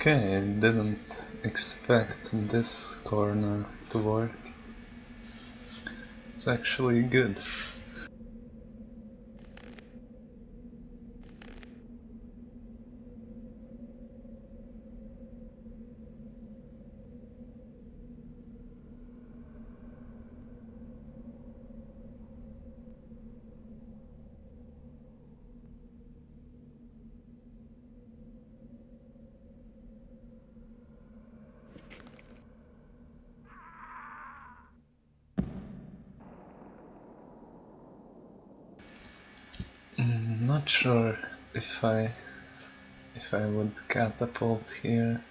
Okay, I didn't expect this corner to work. It's actually good. Not sure if I would catapult here.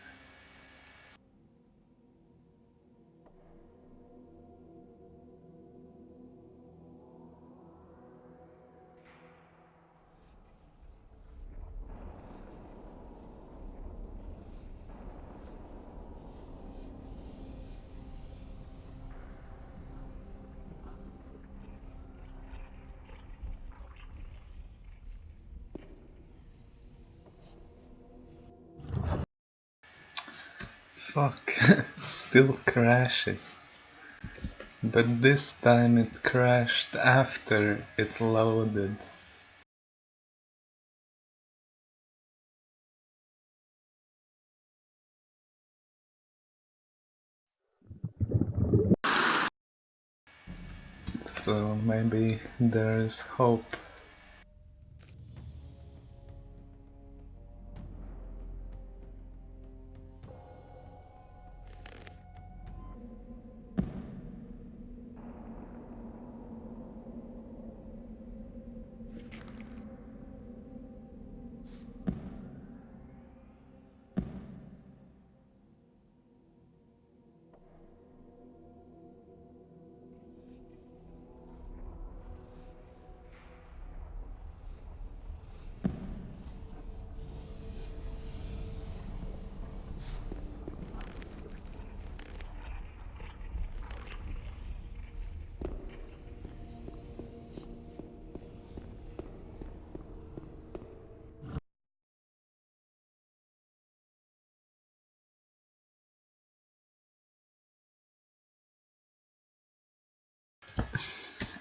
Fuck, still crashes. But this time it crashed after it loaded. So maybe there's hope.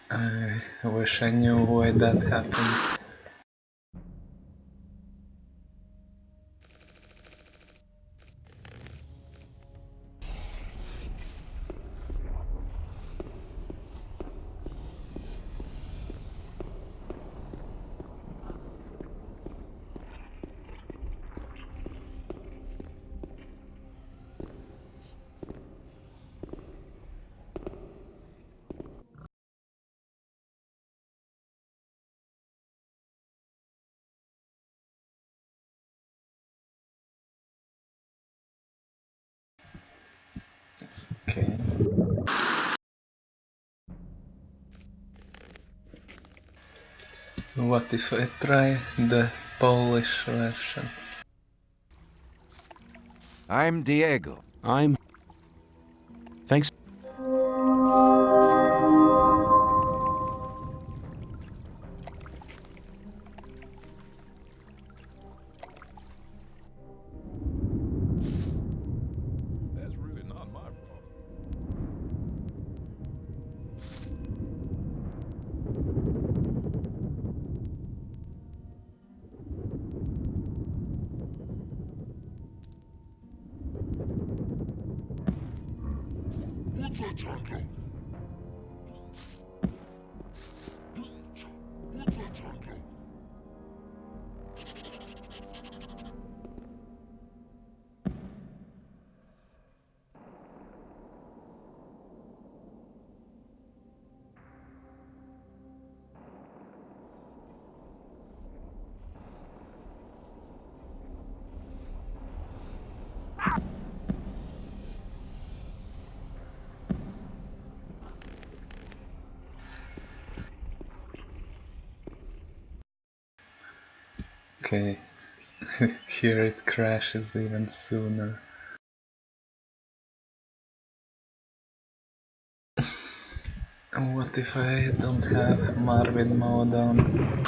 I wish I knew why that happens. Okay. What if I try the Polish version. I'm Diego. Thanks. That's really not my problem. What's a jungle? What's a jungle? Okay, here it crashes even sooner. What if I don't have Marvin mode on?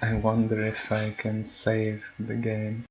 I wonder if I can save the game.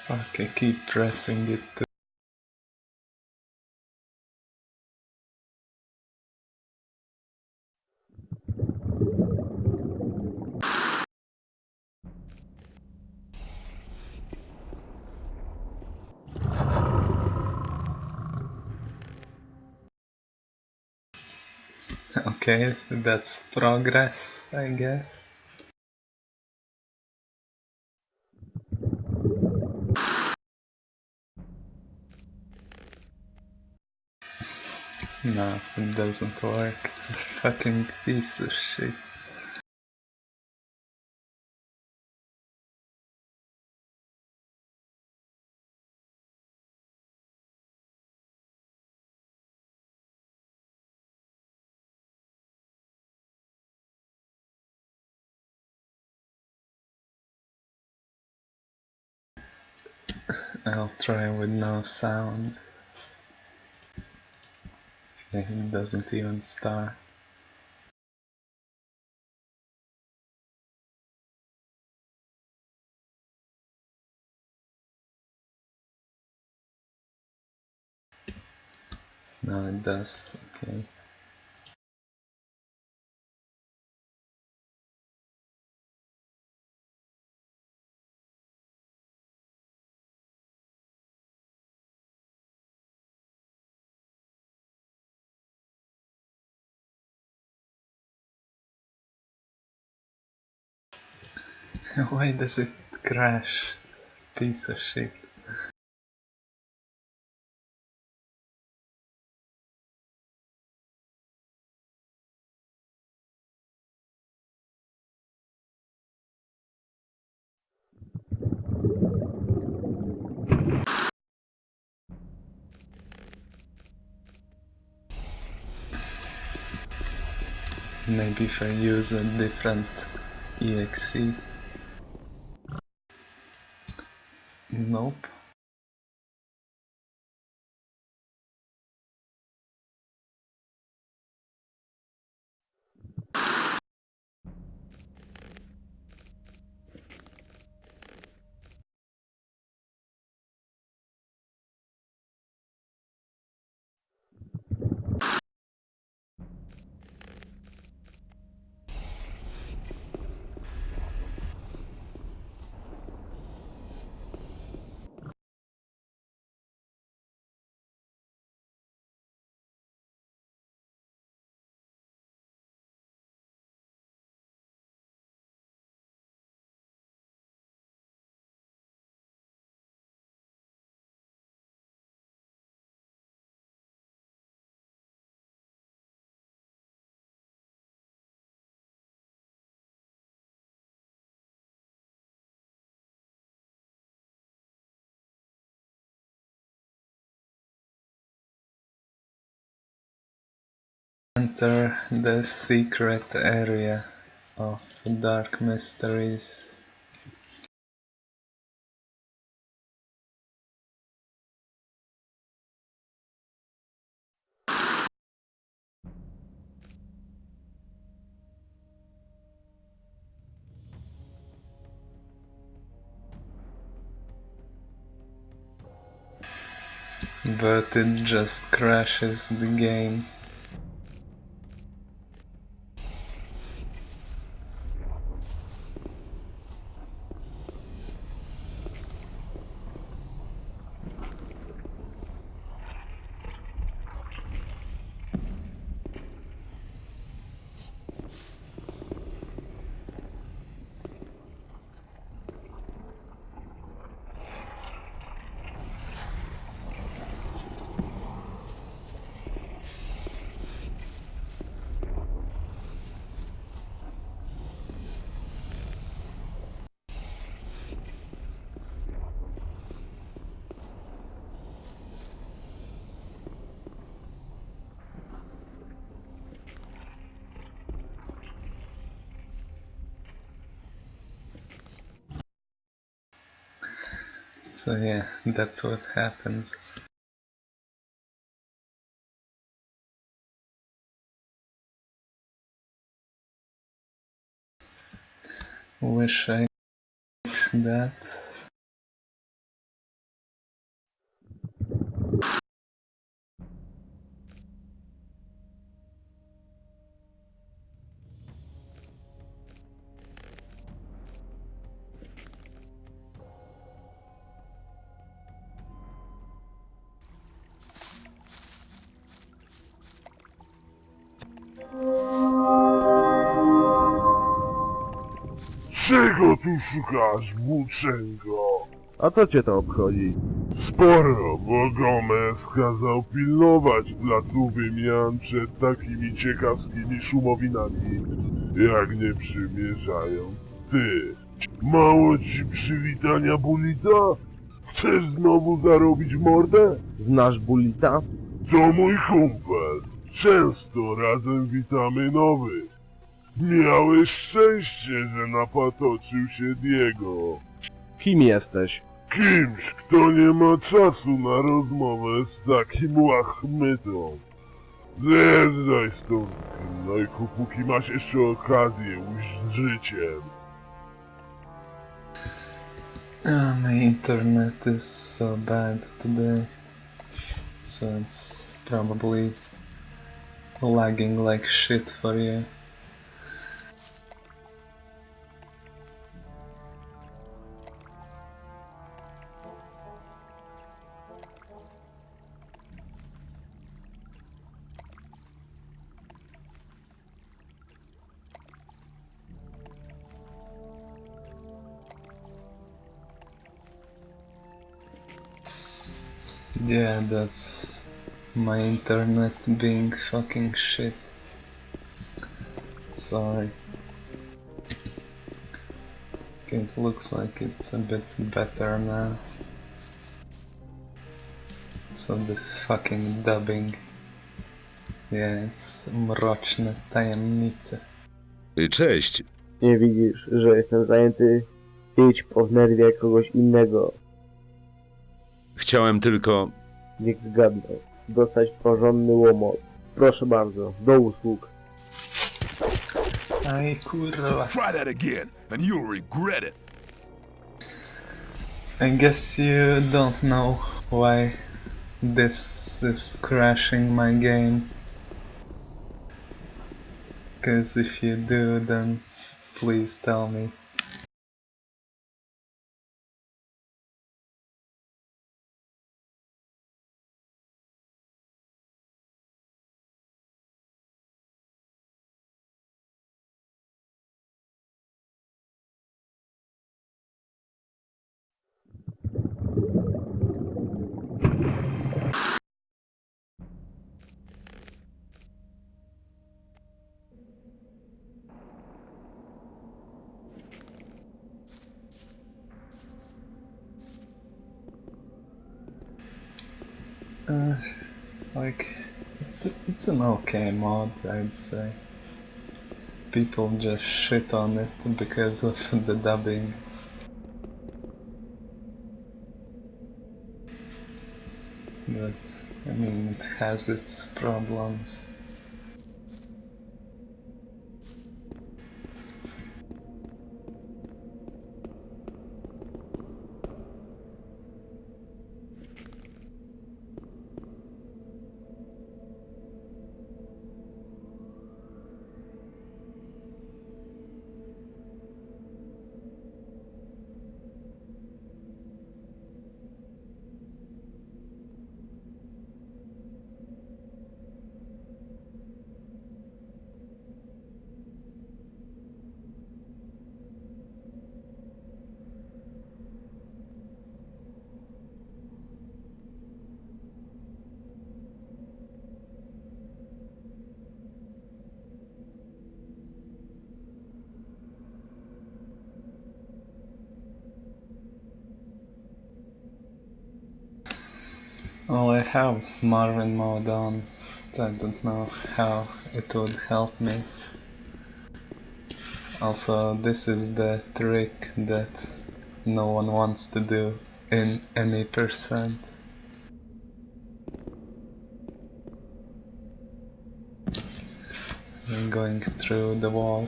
Fuck, I keep pressing it. Okay, that's progress, I guess. No, it doesn't work. Fucking piece of shit. I'll try with no sound. Okay, it doesn't even start. No, it does. Okay. Why does it crash? Piece of shit. Maybe if I use a different exe. Nope. Enter the secret area of dark mysteries. But it just crashes the game. So yeah, that's what happens. Wish I fixed that. Czego tu szukasz, włóczęgo? A co cię to obchodzi? Sporo, bo Gomez kazał pilnować placu wymian przed takimi ciekawskimi szumowinami, jak nie przymierzając ty. Mało ci przywitania Bulita? Chcesz znowu zarobić mordę? Znasz Bulita? To mój kumpel. Często razem witamy nowych. Miałeś szczęście, że napatoczył się Diego. Kim jesteś? Kimś, kto nie ma czasu na rozmowę z takim łachmytą. Zjeżdżaj stąd, gnojku, póki masz jeszcze okazję ujść z życiem. My internet is so bad today, so it's probably lagging like shit for you. Yeah, that's my internet being fucking shit. Sorry. Okay, it looks like it's a bit better now. So this fucking dubbing. Yeah, it's mroczne tajemnice. Cześć. Nie widzisz, że jestem zajęty? Idź po nerwie kogoś innego. Chciałem tylko... Niech zgadnę. Dostać porządny łomot. Proszę bardzo, do usług. Aj kurwa. Try that again, and you'll regret it. I guess you don't know why this is crashing my game. Cause if you do, then please tell me. Like It's an okay mod, I'd say. People just shit on it because of the dubbing. But I mean, it has its problems. Well, I have Marvin mode on. I don't know how it would help me. Also, this is the trick that no one wants to do in any percent. Going through the wall.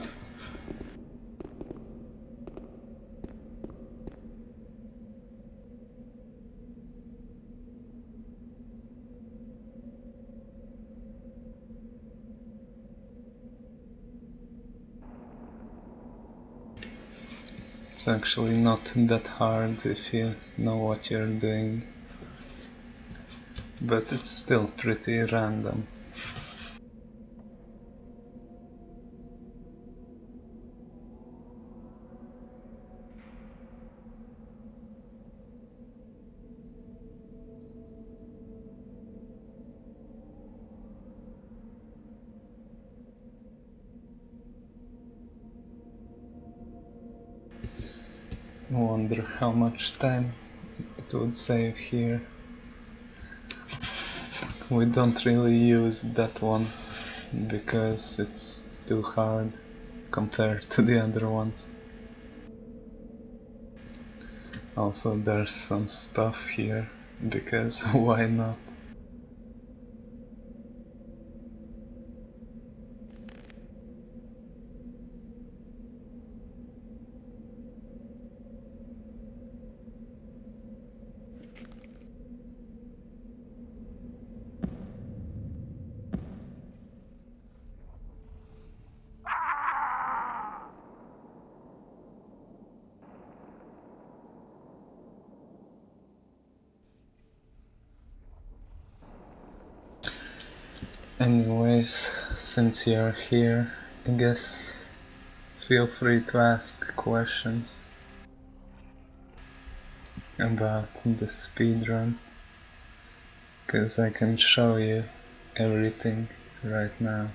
It's actually not that hard if you know what you're doing, but it's still pretty random. I wonder how much time it would save here. We don't really use that one because it's too hard compared to the other ones. Also, there's some stuff here because why not? Anyways, since you're here, I guess feel free to ask questions about the speedrun, because I can show you everything right now.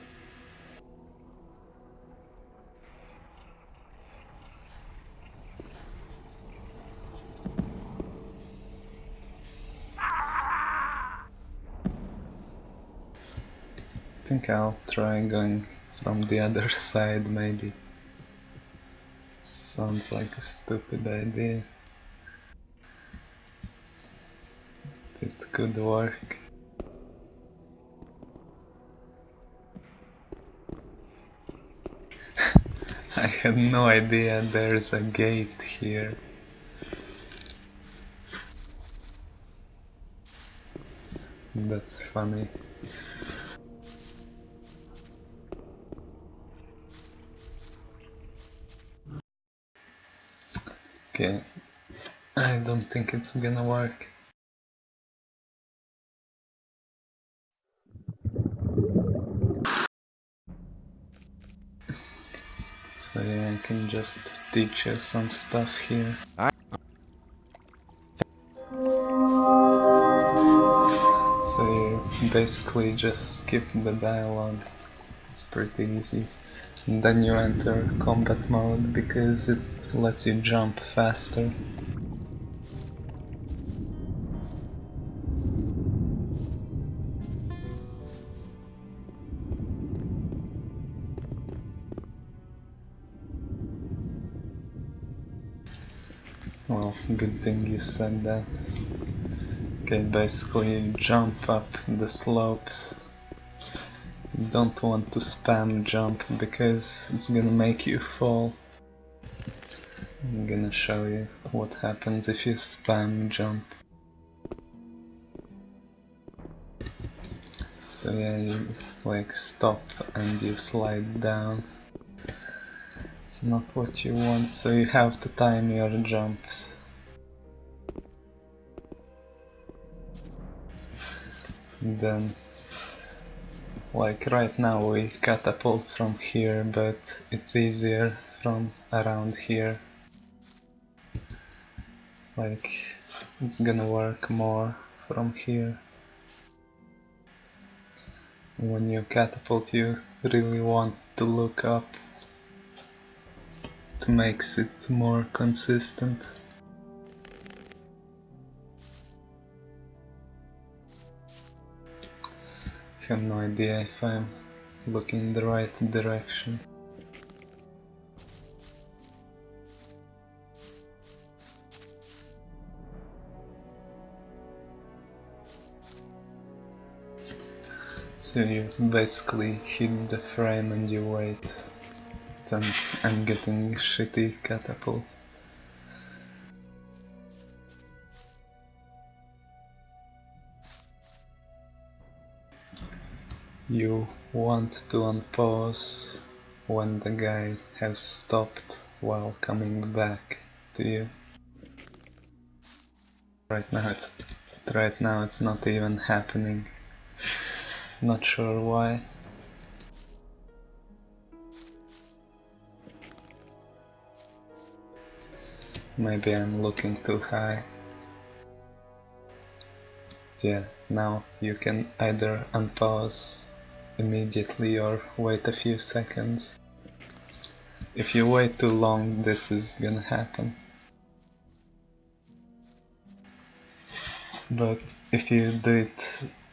I think I'll try going from the other side maybe. Sounds like a stupid idea. It could work. I had no idea there's a gate here. That's funny. Okay, I don't think it's gonna work. So yeah, I can just teach you some stuff here. So you basically just skip the dialogue. It's pretty easy. And then you enter combat mode because it lets you jump faster. Well, good thing you said that. Okay, basically jump up the slopes. You don't want to spam jump because it's gonna make you fall. I'm gonna show you what happens if you spam jump. So yeah, you like stop and you slide down. It's not what you want, so you have to time your jumps. And then, like right now we catapult from here, but it's easier from around here. Like, it's gonna work more from here. When you catapult, you really want to look up. It makes it more consistent. I have no idea if I'm looking in the right direction. So you basically hit the frame and you wait. Then I'm getting shitty catapult. You want to unpause when the guy has stopped while coming back to you. Right now it's not even happening. Not sure why. Maybe I'm looking too high. Yeah, now you can either unpause immediately or wait a few seconds. If you wait too long, this is gonna happen. But if you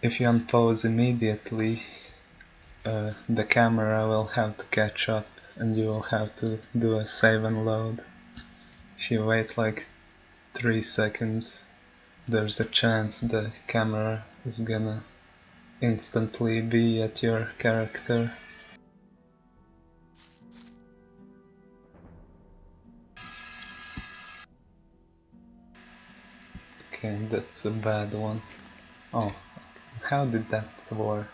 unpause immediately, the camera will have to catch up and you will have to do a save and load. If you wait like 3 seconds, there's a chance the camera is gonna instantly be at your character. Okay, that's a bad one. Oh, how did that work?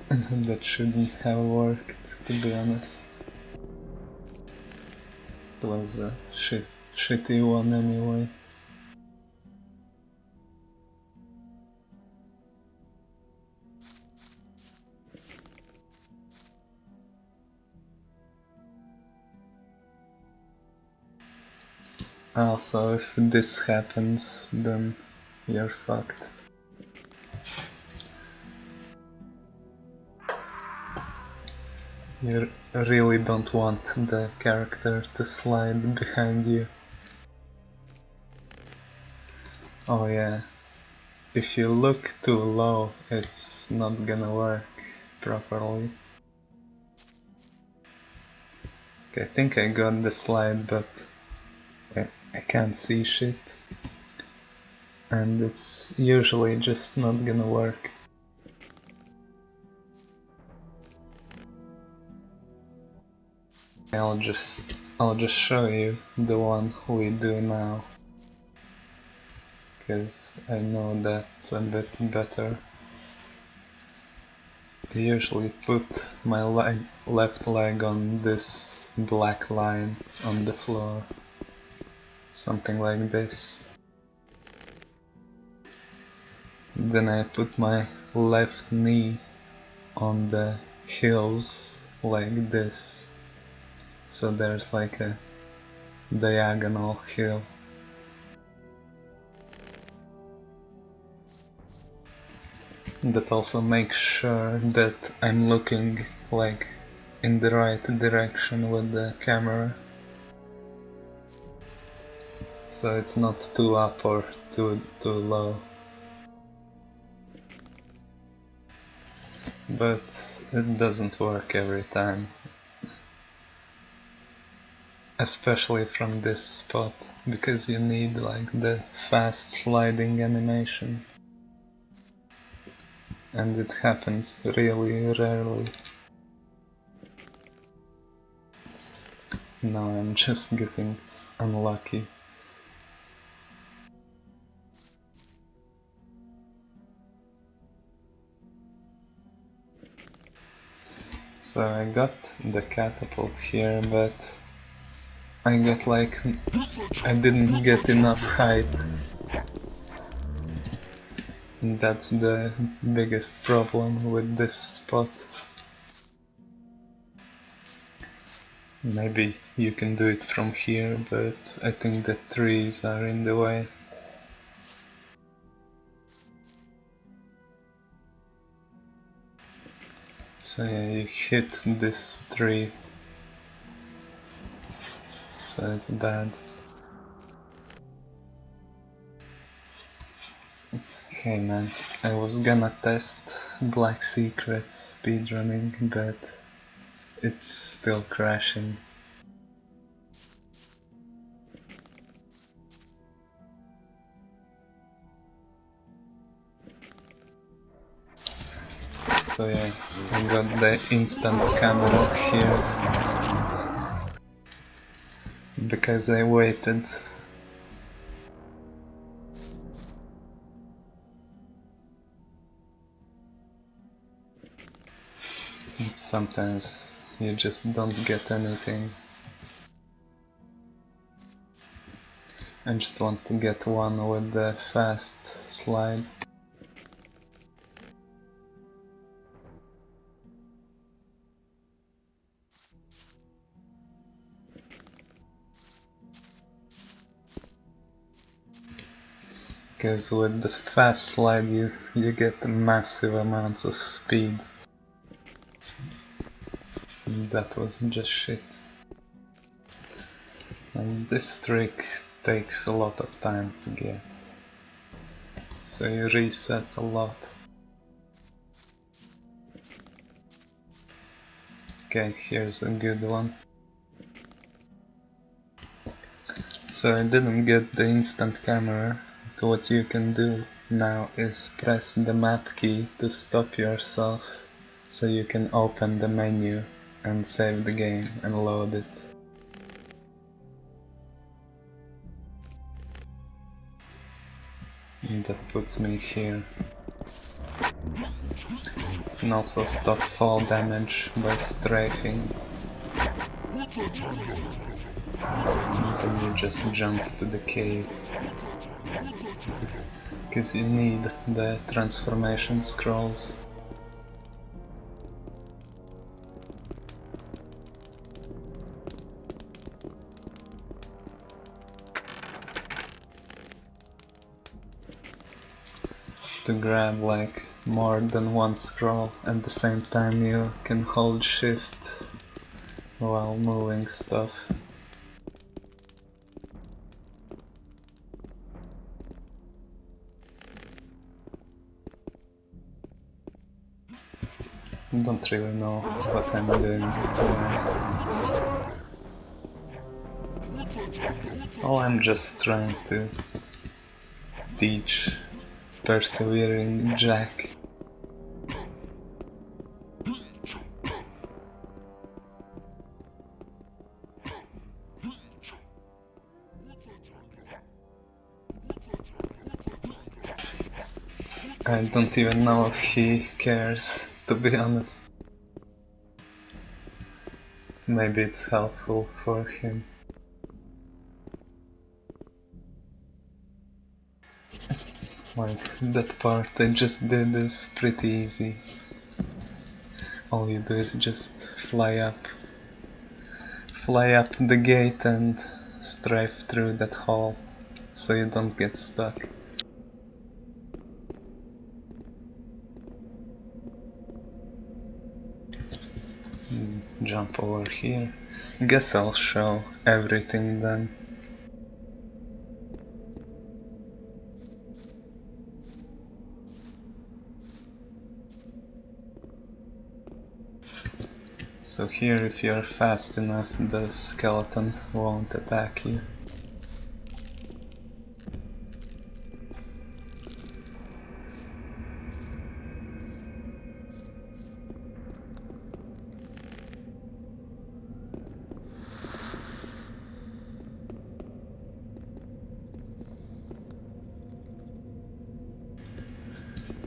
That shouldn't have worked, to be honest. It was a shitty one anyway. Also, if this happens, then you're fucked. You really don't want the character to slide behind you. Oh yeah, if you look too low, it's not gonna work properly. Okay, I think I got the slide, but I can't see shit. And it's usually just not gonna work. I'll just show you the one we do now, because I know that's a bit better. I usually put my left leg on this black line on the floor, something like this. Then I put my left knee on the heels like this, so there's like a diagonal heel. That also makes sure that I'm looking like in the right direction with the camera, so it's not too up or too low. But it doesn't work every time. especially from this spot, because you need like the fast sliding animation. And it happens really rarely. Now I'm just getting unlucky. So I got the catapult here, but I didn't get enough height. That's the biggest problem with this spot. Maybe you can do it from here, but I think the trees are in the way. So yeah, you hit this tree, so it's bad. Hey man, I was gonna test Black Secrets speedrunning, but it's still crashing. So yeah, I got the instant camera here because I waited. And sometimes you just don't get anything. I just want to get one with the fast slide. Because with the fast slide you get massive amounts of speed. And that was just shit. And this trick takes a lot of time to get. So you reset a lot. Okay, here's a good one. So I didn't get the instant camera. But what you can do now is press the map key to stop yourself, so you can open the menu and save the game and load it. And that puts me here. You can also stop fall damage by strafing. And then you just jump to the cave. Because you need the transformation scrolls. To grab like more than one scroll at the same time. You can hold shift while moving stuff. Don't really know what I'm doing. Oh, I'm just trying to teach persevering Jack. I don't even know if he cares, to be honest. Maybe it's helpful for him. Like, that part I just did is pretty easy. All you do is just fly up the gate and strafe through that hole, so you don't get stuck. Jump over here. Guess I'll show everything then. So here, if you're fast enough, the skeleton won't attack you.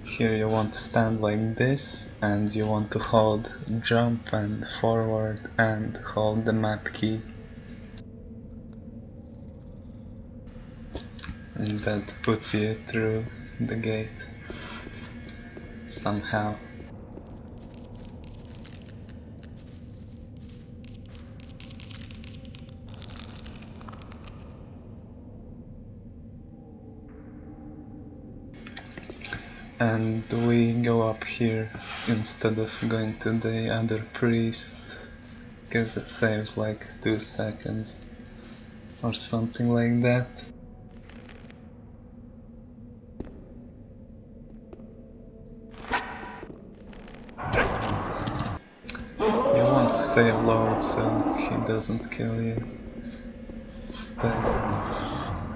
Here you want to stand like this, and you want to hold jump and forward and hold the map key. And that puts you through the gate somehow. And we go up here instead of going to the other priest, because it saves like 2 seconds or something like that. You want to save load so he doesn't kill you.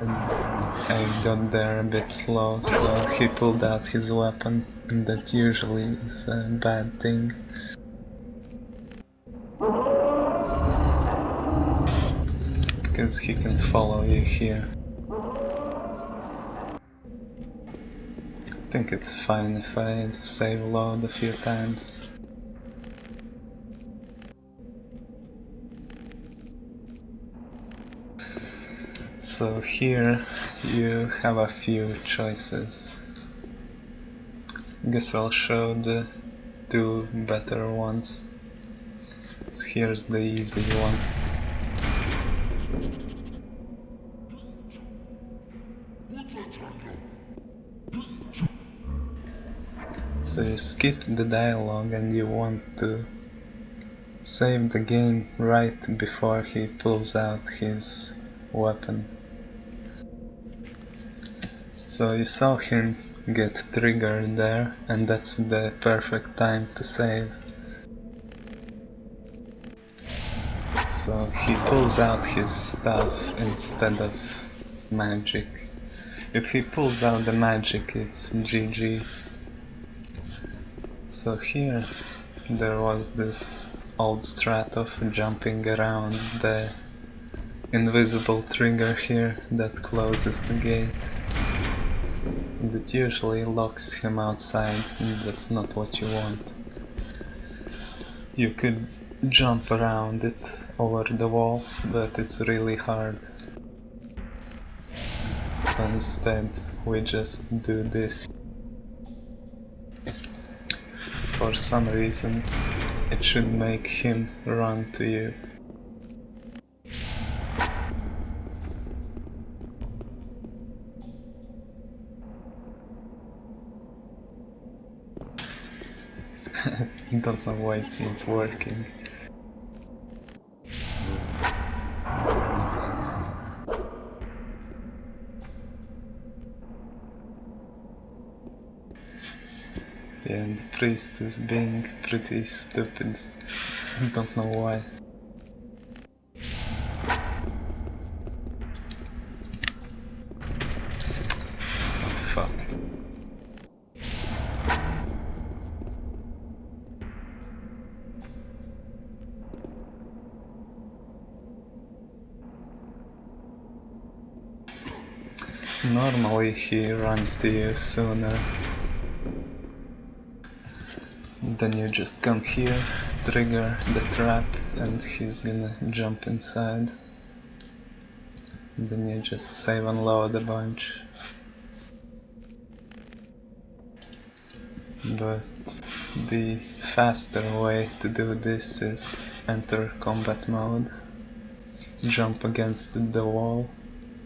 And I got there a bit slow, so he pulled out his weapon, and that usually is a bad thing. Because he can follow you here. I think it's fine if I save load a few times. So here you have a few choices. Guess I'll show the 2 better ones. So here's the easy one. So you skip the dialogue and you want to save the game right before he pulls out his weapon. So you saw him get triggered there, and that's the perfect time to save. So he pulls out his stuff instead of magic. If he pulls out the magic, it's GG. So here there was this old strat of jumping around the invisible trigger here that closes the gate. And it usually locks him outside, and that's not what you want. You could jump around it over the wall, but it's really hard. So instead we just do this. For some reason it should make him run to you. Don't know why it's not working. Yeah, the priest is being pretty stupid. Don't know why. Oh fuck. Normally he runs to you sooner. Then you just come here, trigger the trap, and he's gonna jump inside. Then you just save and load a bunch. But the faster way to do this is enter combat mode, jump against the wall,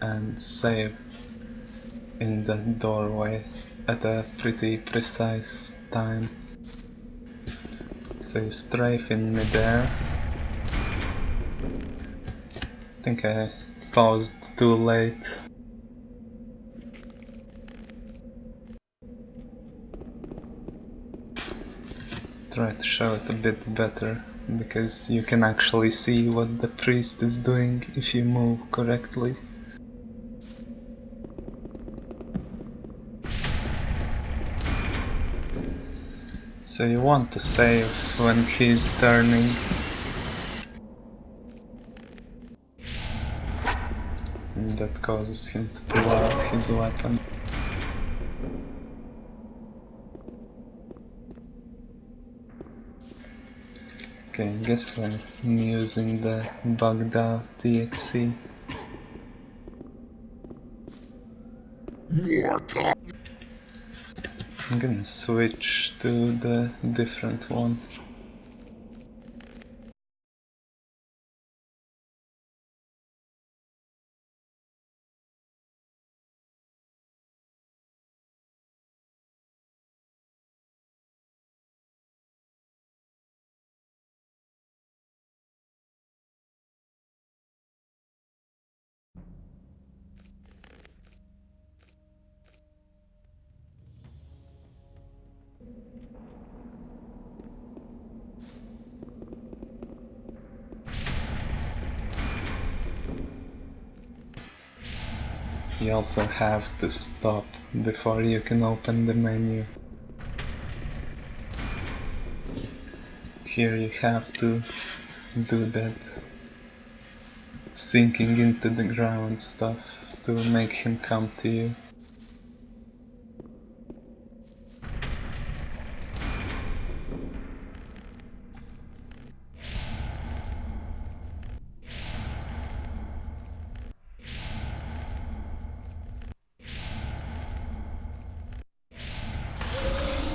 and save in the doorway at a pretty precise time. So you strafe in midair. I think I paused too late. Try to show it a bit better. because you can actually see what the priest is doing if you move correctly. So you want to save when he's turning. And that causes him to pull out his weapon. Okay, I guess I'm using the bugged out TXE. I'm gonna switch to the different one. You also have to stop before you can open the menu. Here you have to do that sinking into the ground stuff to make him come to you.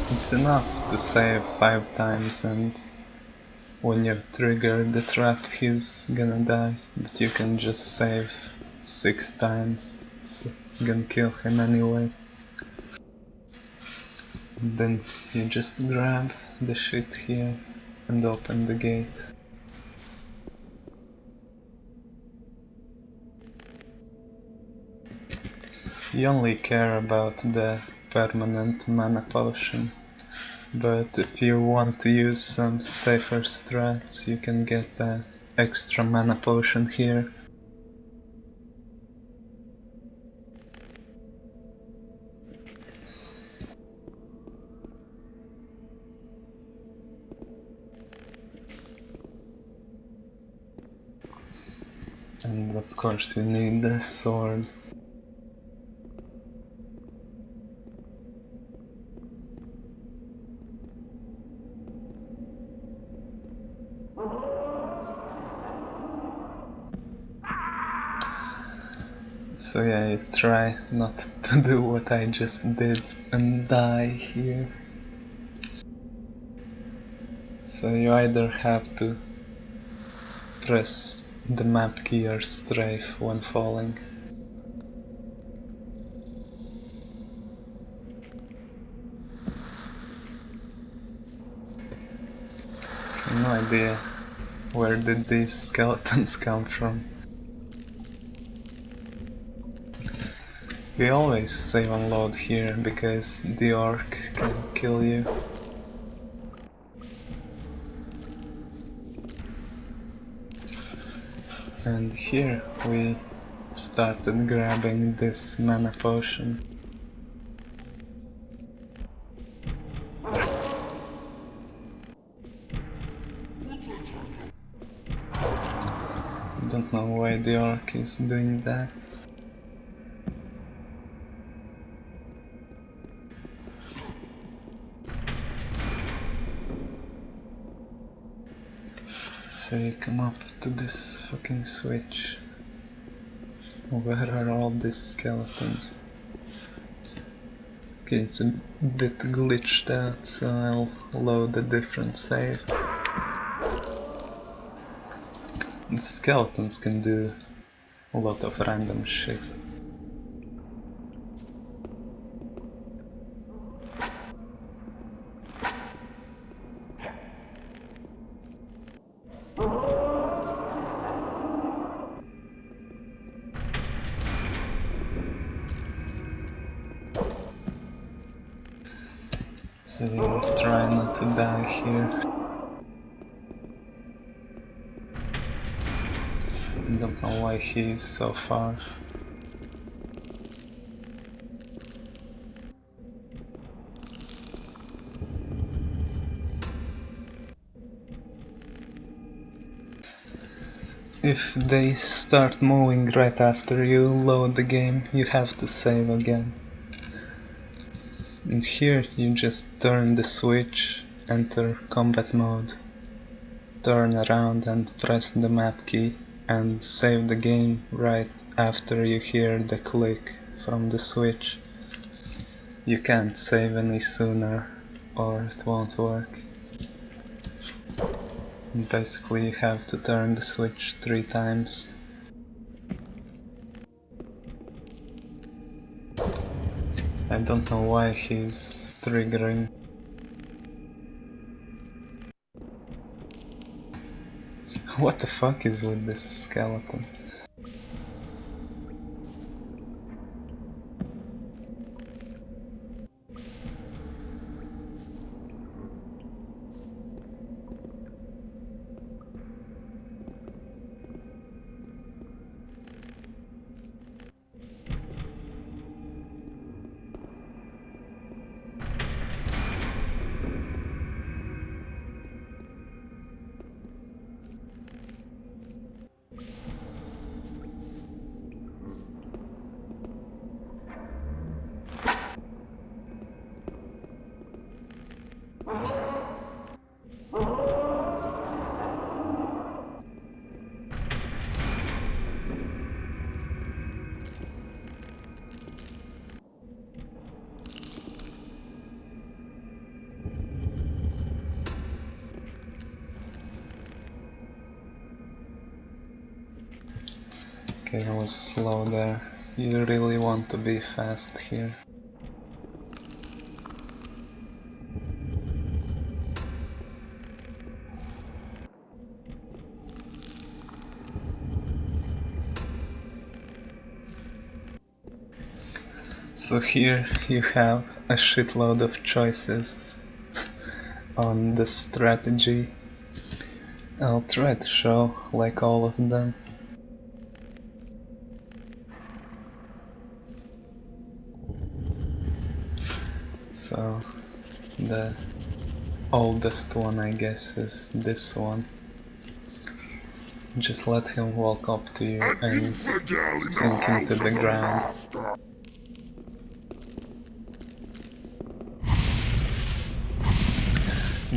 It's enough to save 5 times, and when you trigger the trap he's gonna die, but you can just save 6 times, it's gonna kill him anyway. Then you just grab the shit here and open the gate. You only care about the permanent mana potion, but if you want to use some safer strats, you can get the extra mana potion here. And of course you need the sword. So yeah, you try not to do what I just did and die here. So you either have to press the map key or strafe when falling. No idea where did these skeletons come from. We always save and load here because the orc can kill you. And here we started grabbing this mana potion. Don't know why the orc is doing that. So you come up to this fucking switch. Where are all these skeletons? Okay, it's a bit glitched out, so I'll load a different save. The skeletons can do a lot of random shit. So you try not to die here. don't know why he's so far. If they start moving right after you load the game, you have to save again. And here you just turn the switch, enter combat mode, turn around and press the map key and save the game right after you hear the click from the switch. You can't save any sooner or it won't work. Basically you have to turn the switch 3 times. I don't know why he's triggering. What the fuck is with this skeleton? Okay, I was slow there. You really want to be fast here. So here you have a shitload of choices on the strategy. I'll try to show like all of them. So the oldest one I guess is this one. Just let him walk up to you and sink into the ground.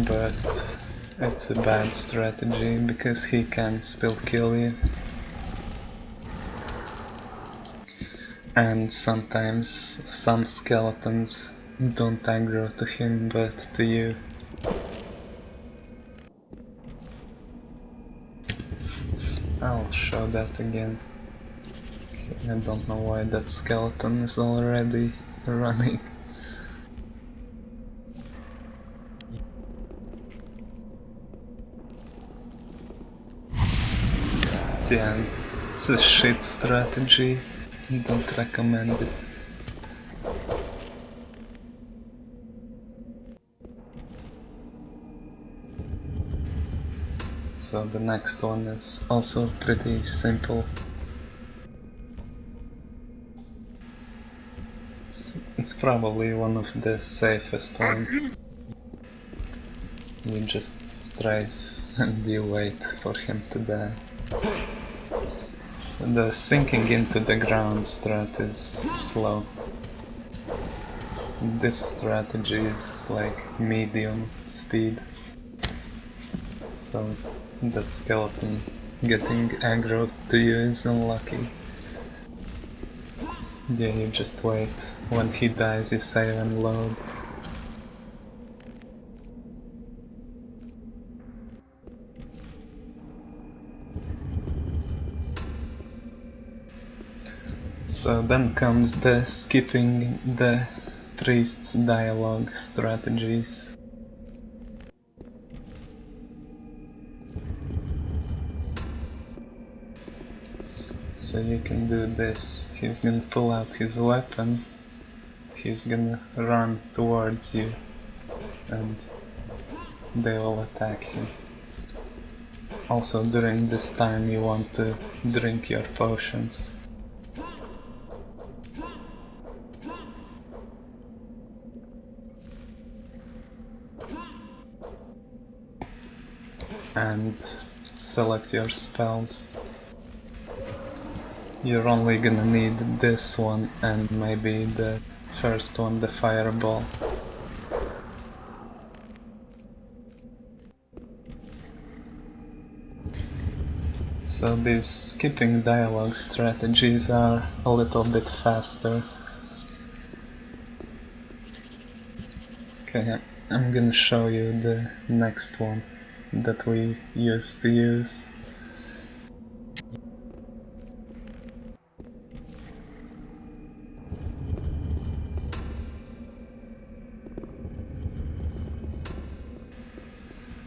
But it's a bad strategy because he can still kill you. And sometimes some skeletons don't aggro to him but to you. I'll show that again. I don't know why that skeleton is already running. Yeah, it's a shit strategy. Don't recommend it. So the next one is also pretty simple. It's probably one of the safest ones. You just strafe and you wait for him to die. The sinking into the ground strat is slow. This strategy is like medium speed. So that skeleton getting aggroed to you is unlucky. Yeah, you just wait. When he dies you save and load. So then comes the skipping the priest's dialogue strategies. So you can do this. He's gonna pull out his weapon, he's gonna run towards you, and they will attack him. Also, during this time you want to drink your potions. And select your spells. You're only gonna need this one and maybe the first one, the fireball. So these skipping dialogue strategies are a little bit faster. Okay, I'm gonna show you the next one that we used to use.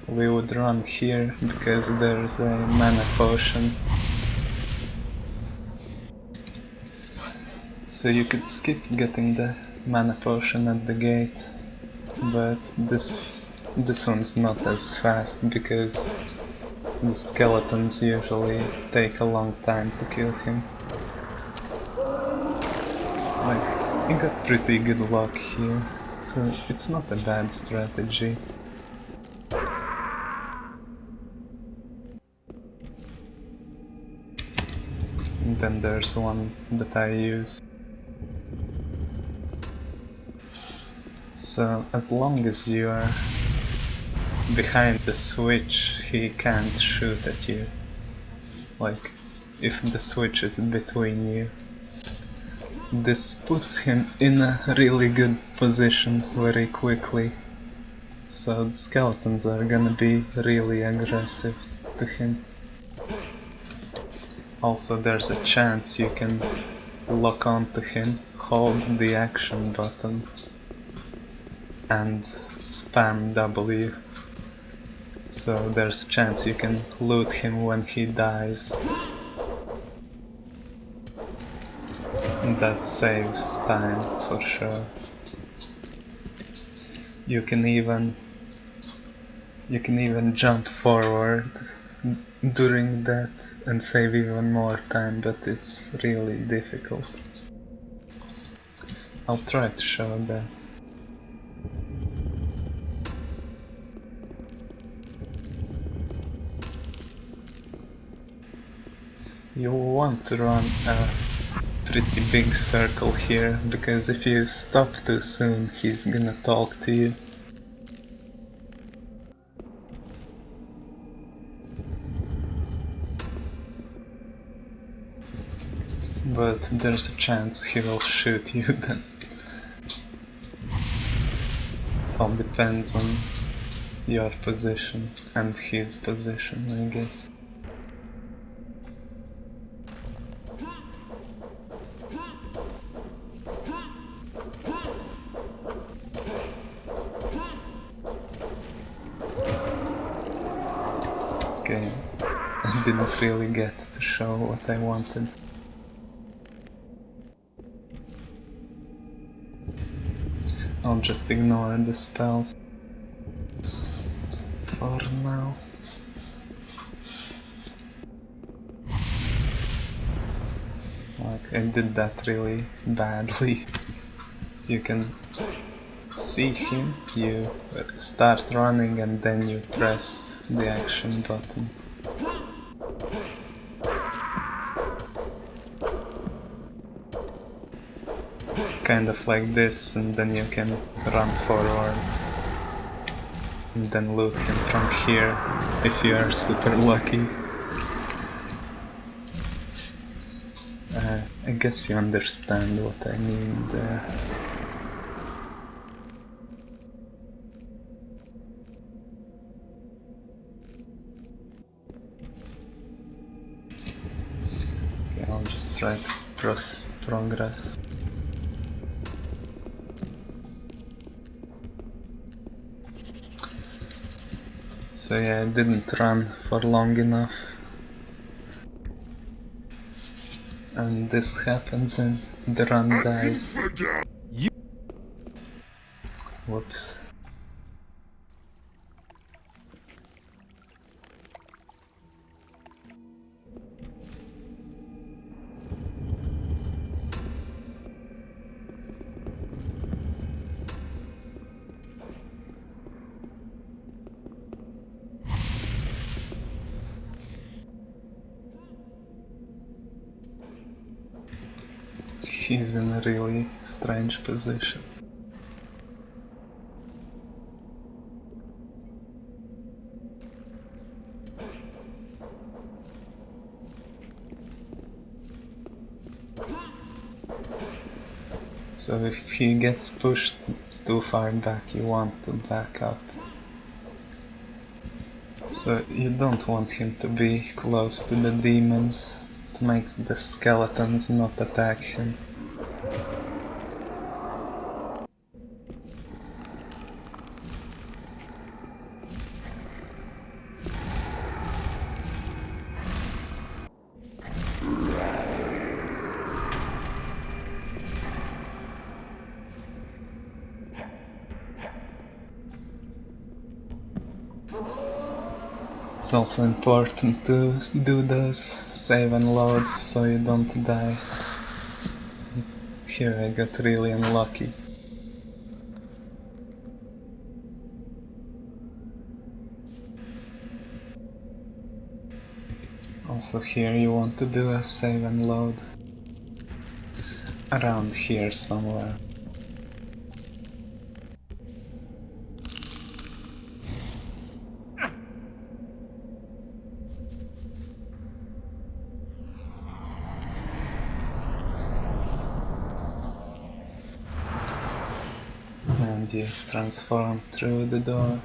We would run here because there's a mana potion. So you could skip getting the mana potion at the gate, but this one's not as fast because the skeletons usually take a long time to kill him. Like, he got pretty good luck here, so it's not a bad strategy. And then there's one that I use. So as long as you are behind the switch, he can't shoot at you. Like, if the switch is between you. This puts him in a really good position very quickly. So the skeletons are gonna be really aggressive to him. Also, there's a chance you can lock onto him, hold the action button, and spam W. So there's a chance you can loot him when he dies. And that saves time for sure. You can even jump forward during that and save even more time, but it's really difficult. I'll try to show that. You'll want to run a pretty big circle here, because if you stop too soon, he's gonna talk to you. But there's a chance he will shoot you then. It all depends on your position and his position, I guess. Okay, I didn't really get to show what I wanted. I'll just ignore the spells for now. Like, I did that really badly. You can see him, you start running and then you press the action button. Kind of like this, and then you can run forward and then loot him from here if you are super lucky. I guess you understand what I mean there. Okay, I'll just try to progress. So yeah, I didn't run for long enough. And this happens and the run dies. Whoops. he's in a really strange position. So if he gets pushed too far back, you want to back up. So you don't want him to be close to the demons. It makes the skeletons not attack him. It's also important to do those save and loads so you don't die. Here I got really unlucky. Also here you want to do a save and load. Around here somewhere. And you transform through the door.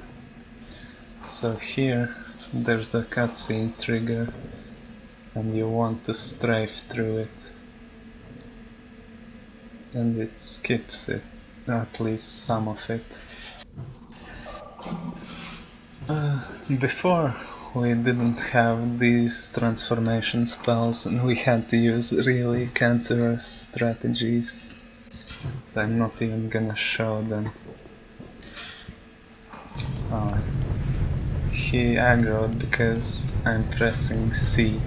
So here there's a cutscene trigger and you want to strafe through it. And it skips it, at least some of it. Before we didn't have these transformation spells and we had to use really cancerous strategies. I'm not even gonna show them. He aggroed because I'm pressing C,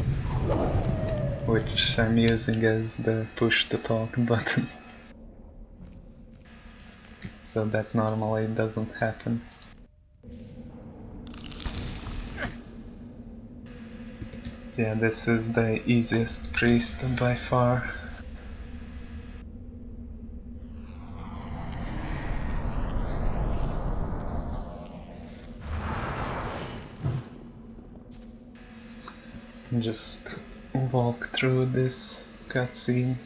which I'm using as the push to talk button. So that normally doesn't happen. Yeah, this is the easiest priest by far. Just walk through this cutscene.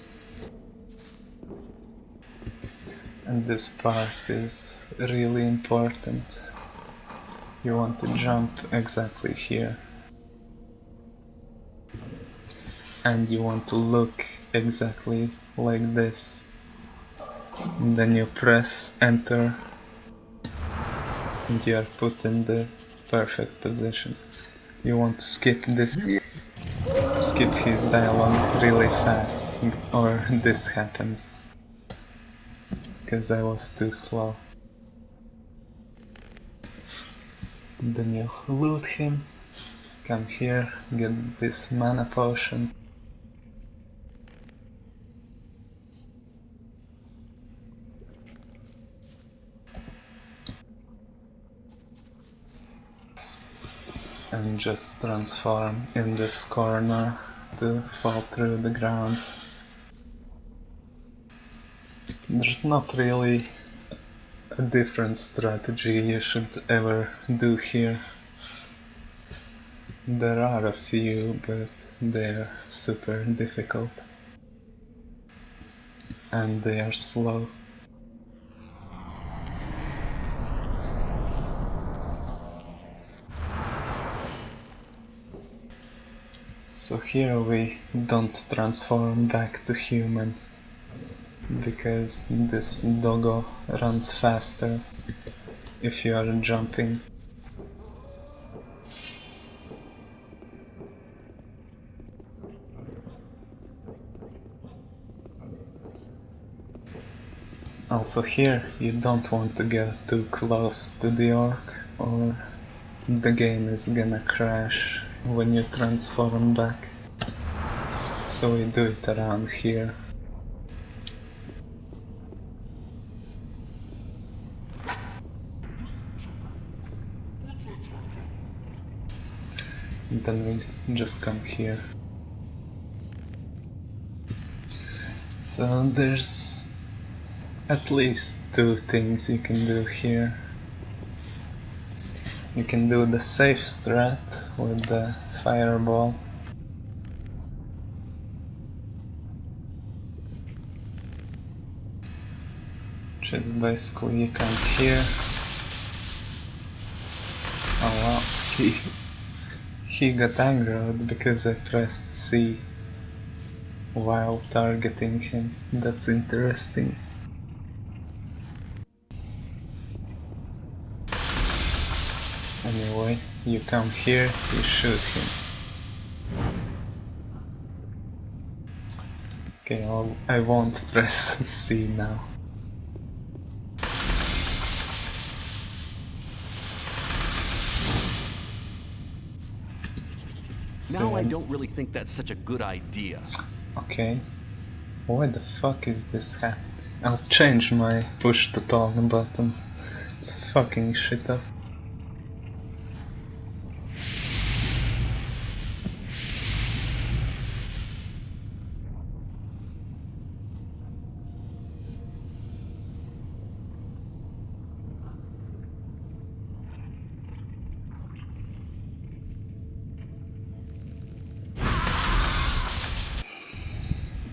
And this part is really important. You want to jump exactly here. And you want to look exactly like this. And then you press enter and you are put in the perfect position. You want to skip his dialogue really fast, or this happens. Because I was too slow. Then you loot him, come here, get this mana potion. And just transform in this corner to fall through the ground. There's not really a different strategy you should ever do here. There are a few, but they're super difficult. And they are slow. So here we don't transform back to human, because this doggo runs faster if you are jumping. Also here you don't want to get too close to the orc, or the game is gonna crash when you transform back. So we do it around here. And then we just come here. So there's at least two things you can do here. You can do the safe strat with the fireball. Which is basically you come here. Oh wow, he got aggroed because I pressed C while targeting him. That's interesting. Anyway, you come here, you shoot him. Okay, I won't press C now. Now I don't really think that's such a good idea. Okay. Why the fuck is this hat? I'll change my push to talk button. It's fucking shit up.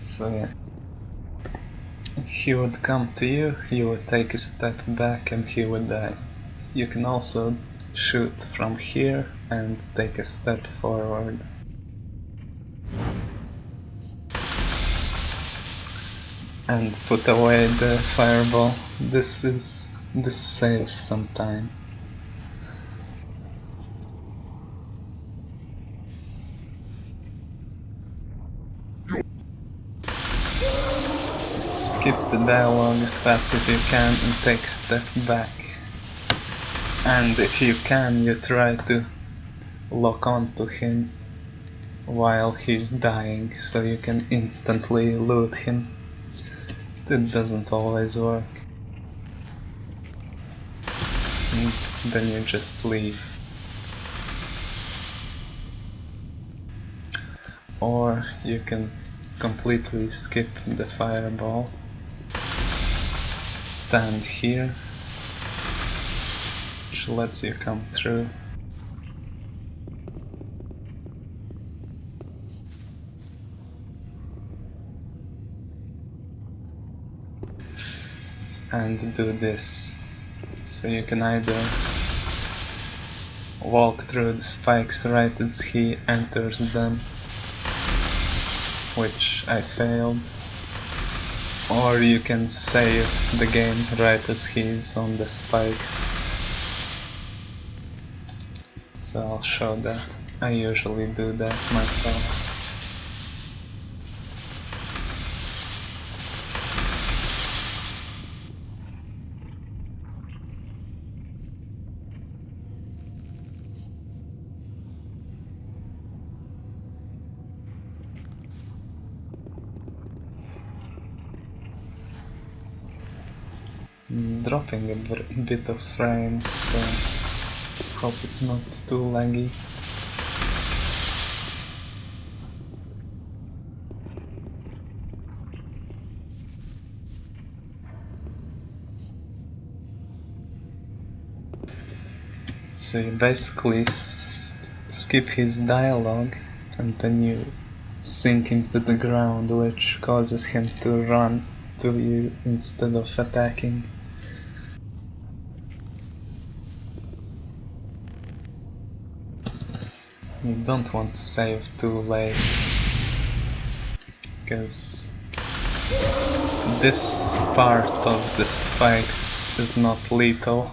So yeah. He would come to you, you would take a step back and he would die. You can also shoot from here and take a step forward. And put away the fireball. This saves some time. Skip the dialogue as fast as you can and take a step back. And if you can, you try to lock onto him while he's dying so you can instantly loot him. It doesn't always work. And then you just leave. Or you can completely skip the fireball, stand here, which lets you come through. And do this. So you can either walk through the spikes right as he enters them, which I failed, or you can save the game right as he's on the spikes. So I'll show that. I usually do that myself. Dropping a bit of frames, so hope it's not too laggy. So you basically skip his dialogue and then you sink into the ground, which causes him to run to you instead of attacking. You don't want to save too late, because this part of the spikes is not lethal.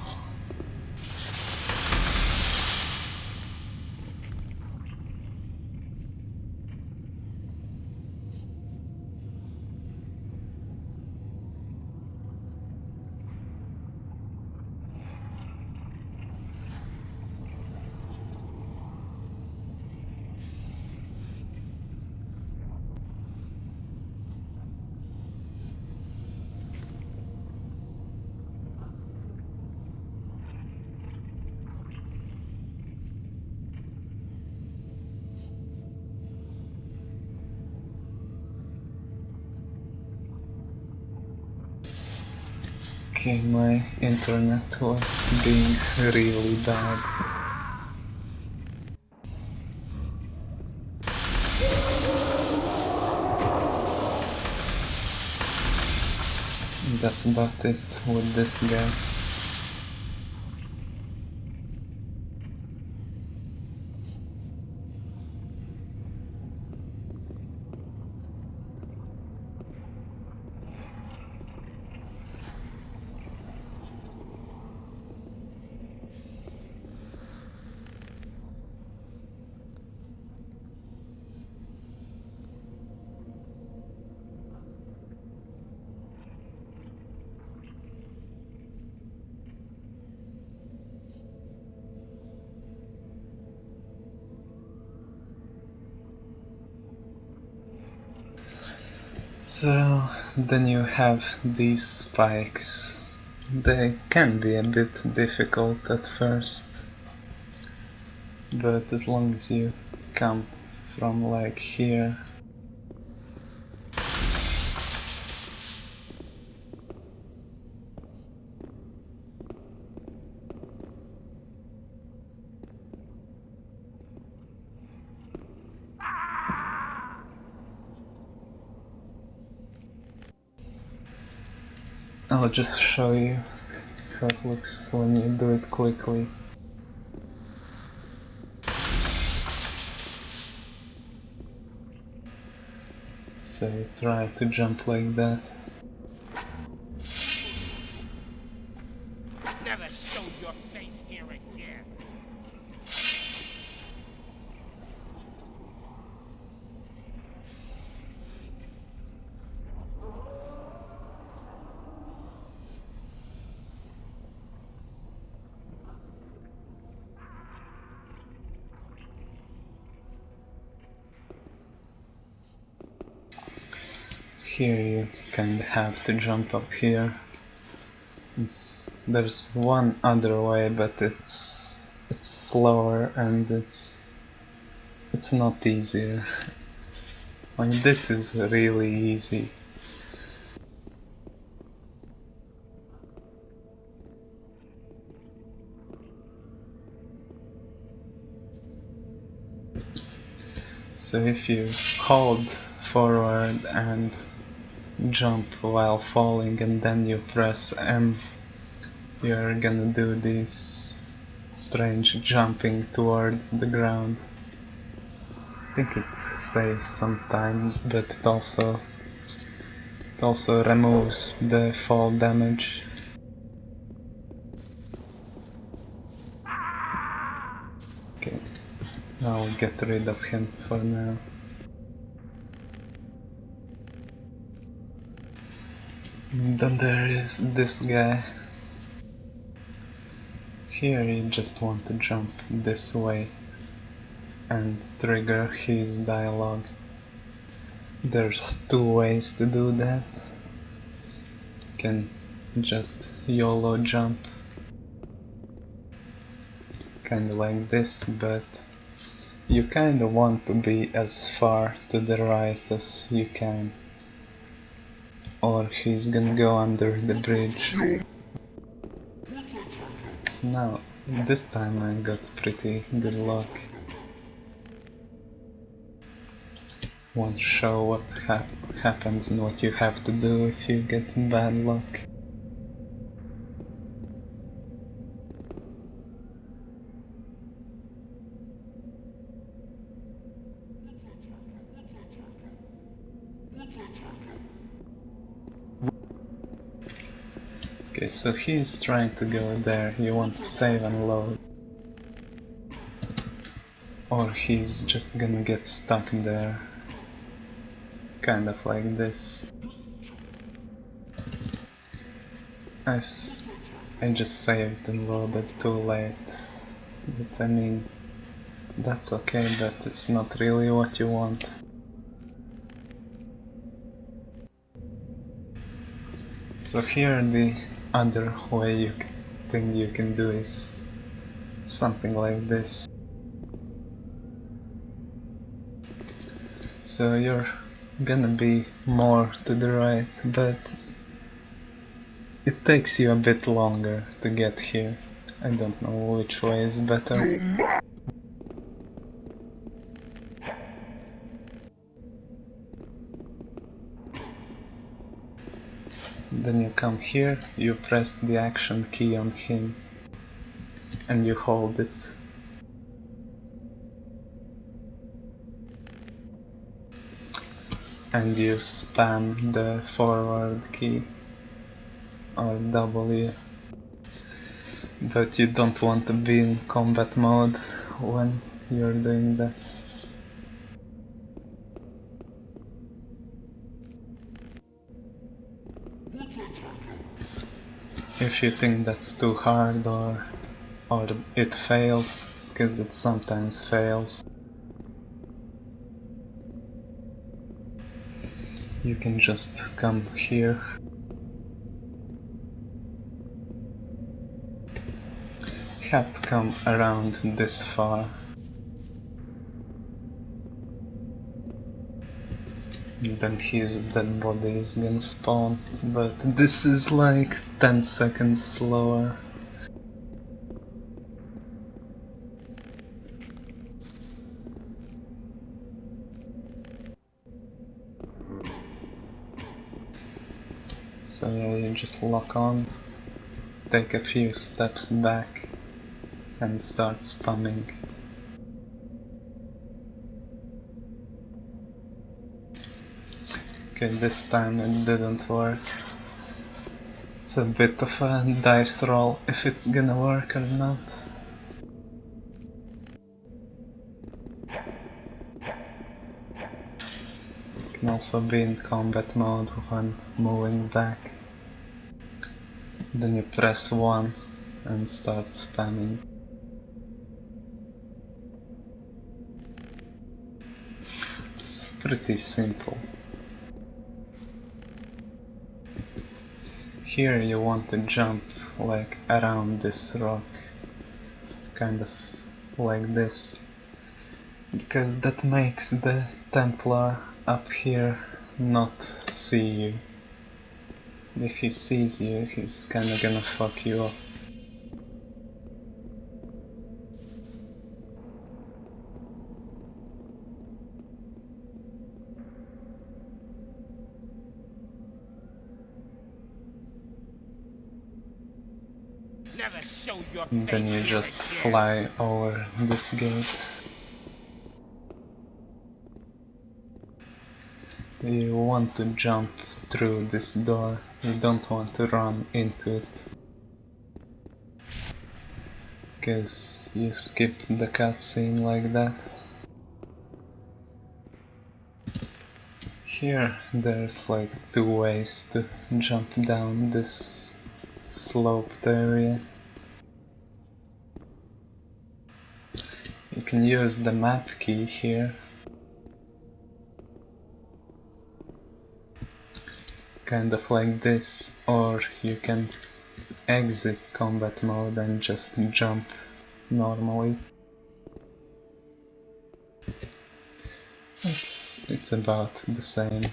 Okay, my internet was being really bad. That's about it with this guy. So then you have these spikes. They can be a bit difficult at first, but as long as you come from like here, I'll just show you how it looks when you do it quickly. So you try to jump like that. Never show your face here again. Here you kinda have to jump up here. There's one other way, but it's slower and it's not easier. Like this is really easy. So if you hold forward and jump while falling and then you press M, you're gonna do this strange jumping towards the ground. I think it saves some time, but it also removes the fall damage. Okay, I'll get rid of him for now. Then there is this guy. Here you just want to jump this way and trigger his dialogue. There's two ways to do that. You can just YOLO jump, kinda like this, but you kinda want to be as far to the right as you can, or he's gonna go under the bridge. So now, this time I got pretty good luck. Won't show what happens and what you have to do if you get bad luck. Okay, so he's trying to go there, you want to save and load. Or he's just gonna get stuck there. Kind of like this. I just saved and loaded too late. But I mean, that's okay, but it's not really what you want. So here the other way you think you can do is something like this. So you're gonna be more to the right, but It takes you a bit longer to get here. I don't know which way is better. Then you come here, you press the action key on him and you hold it. And you spam the forward key or W. But you don't want to be in combat mode when you're doing that. If you think that's too hard or it fails, because it sometimes fails, you can just come here. Have to come around this far. And then his dead body is gonna spawn, but this is like 10 seconds slower. So yeah, you just lock on, take a few steps back and start spamming. Okay, this time it didn't work. It's a bit of a dice roll if it's gonna work or not. You can also be in combat mode when moving back. Then you press 1 and start spamming. It's pretty simple. Here you want to jump like around this rock, kind of like this, because that makes the Templar up here not see you. If he sees you, he's kinda gonna fuck you up. Never show your And then face you here just again. fly over this gate. You want to jump through this door, you don't want to run into it, because you skip the cutscene like that. Here there's like 2 ways to jump down this sloped area. You can use the map key here, kind of like this, or you can exit combat mode and just jump normally. It's about the same,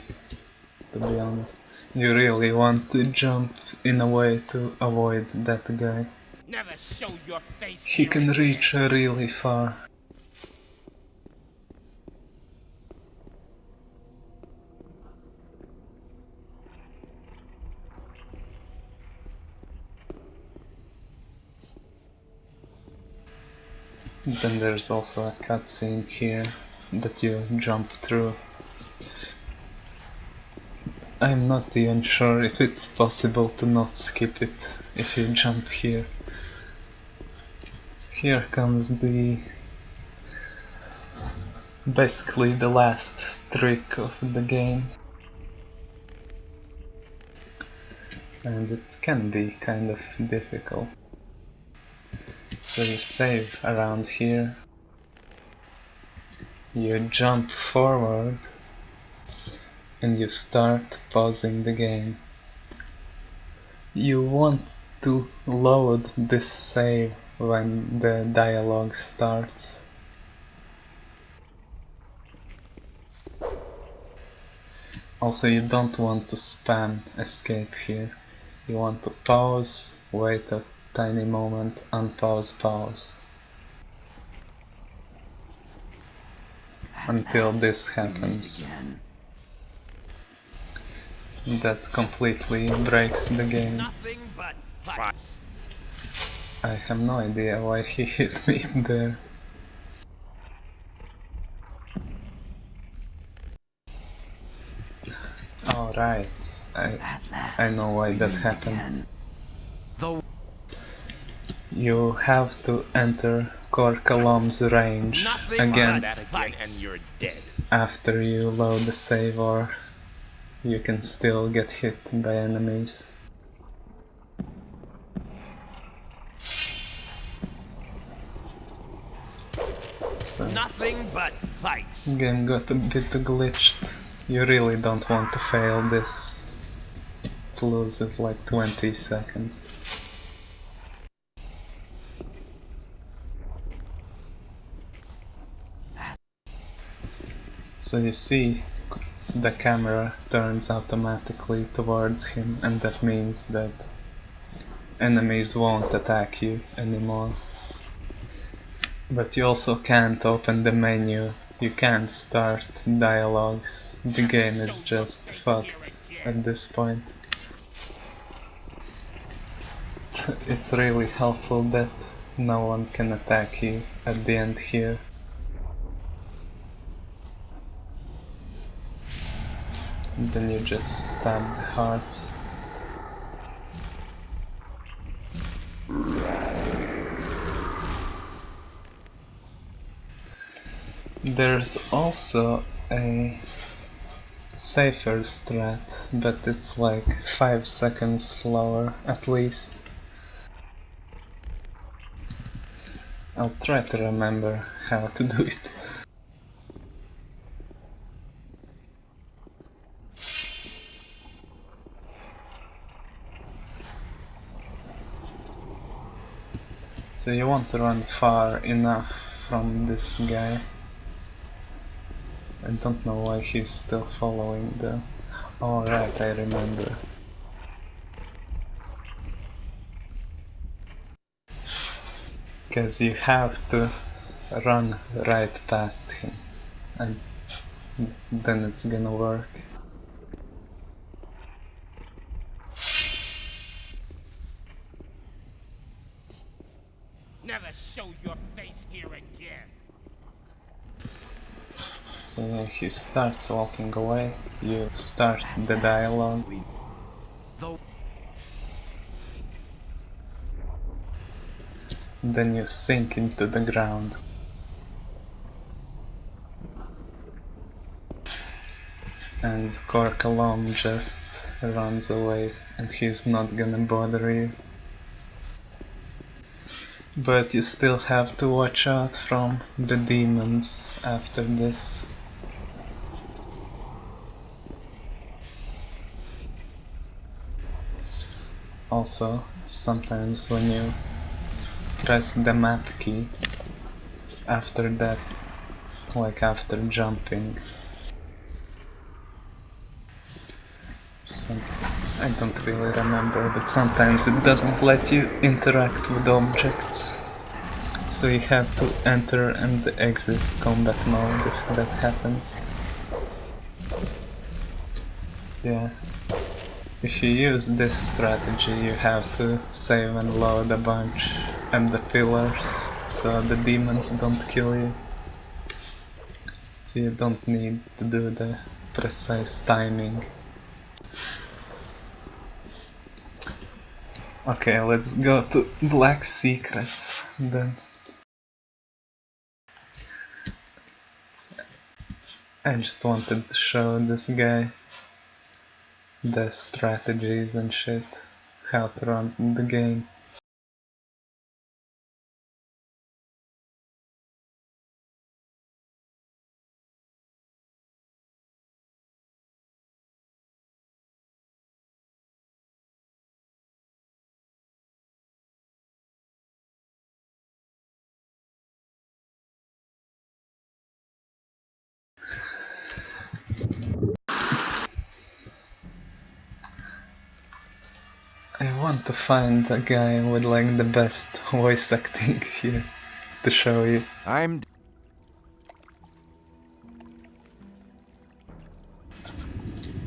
to be honest. You really want to jump in a way to avoid that guy. Never show your face He here can again. reach really far. Then there's also a cutscene here that you jump through. I'm not even sure if it's possible to not skip it if you jump here. Here comes basically the last trick of the game. And it can be kind of difficult. So you save around here, you jump forward, and you start pausing the game. You want to load this save when the dialogue starts. Also, you don't want to spam escape here. You want to pause, wait a tiny moment, unpause, pause. Until this happens. That completely breaks the game. Nothing but fights. I have no idea why he hit me there. Alright, I know why that happened. Though You have to enter Korkalom's range nothing again but fights. You're dead. after you load the save, or you can still get hit by enemies. So, Nothing but fights. game got a bit glitched. You really don't want to fail this. It loses like 20 seconds. So you see, the camera turns automatically towards him, and that means that enemies won't attack you anymore. But you also can't open the menu, you can't start dialogues. The game is just fucked at this point. It's really helpful that no one can attack you at the end here. Then you just stab the heart. There's also a safer strat, but it's like 5 seconds slower at least. I'll try to remember how to do it. So you want to run far enough from this guy. I don't know why he's still following though. Alright, I remember. Because you have to run right past him, and then it's gonna work. Never show your face here again. So when he starts walking away, you start the dialogue. Though Then you sink into the ground. And Korkalom just runs away, and he's not gonna bother you. But you still have to watch out from the demons after this. Also, sometimes when you press the map key after that, like after jumping, I don't really remember, but sometimes it doesn't let you interact with objects. So you have to enter and exit combat mode if that happens. Yeah. If you use this strategy, you have to save and load a bunch at the pillars, so the demons don't kill you. So you don't need to do the precise timing. Okay, let's go to Black Secrets then. I just wanted to show this guy the strategies and shit, how to run the game. I want to find a guy with like the best voice acting here to show you. I'm...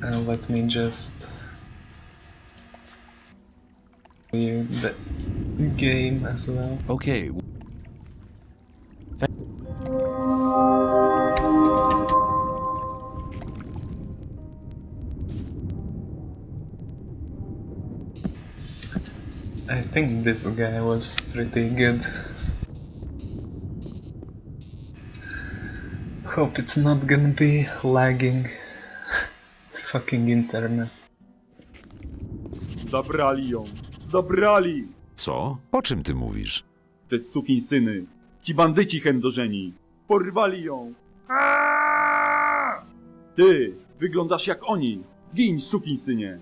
Let me just show you the game as well. Okay, I think this guy was pretty good. Hope it's not gonna be lagging. Fucking internet. Zabrali ją! Zabrali! Co? O czym ty mówisz? Te sukinsyny! Ci bandyci chędożeni! Porwali ją! Aaaa! Ty! Wyglądasz jak oni! Gin, sukinsynie!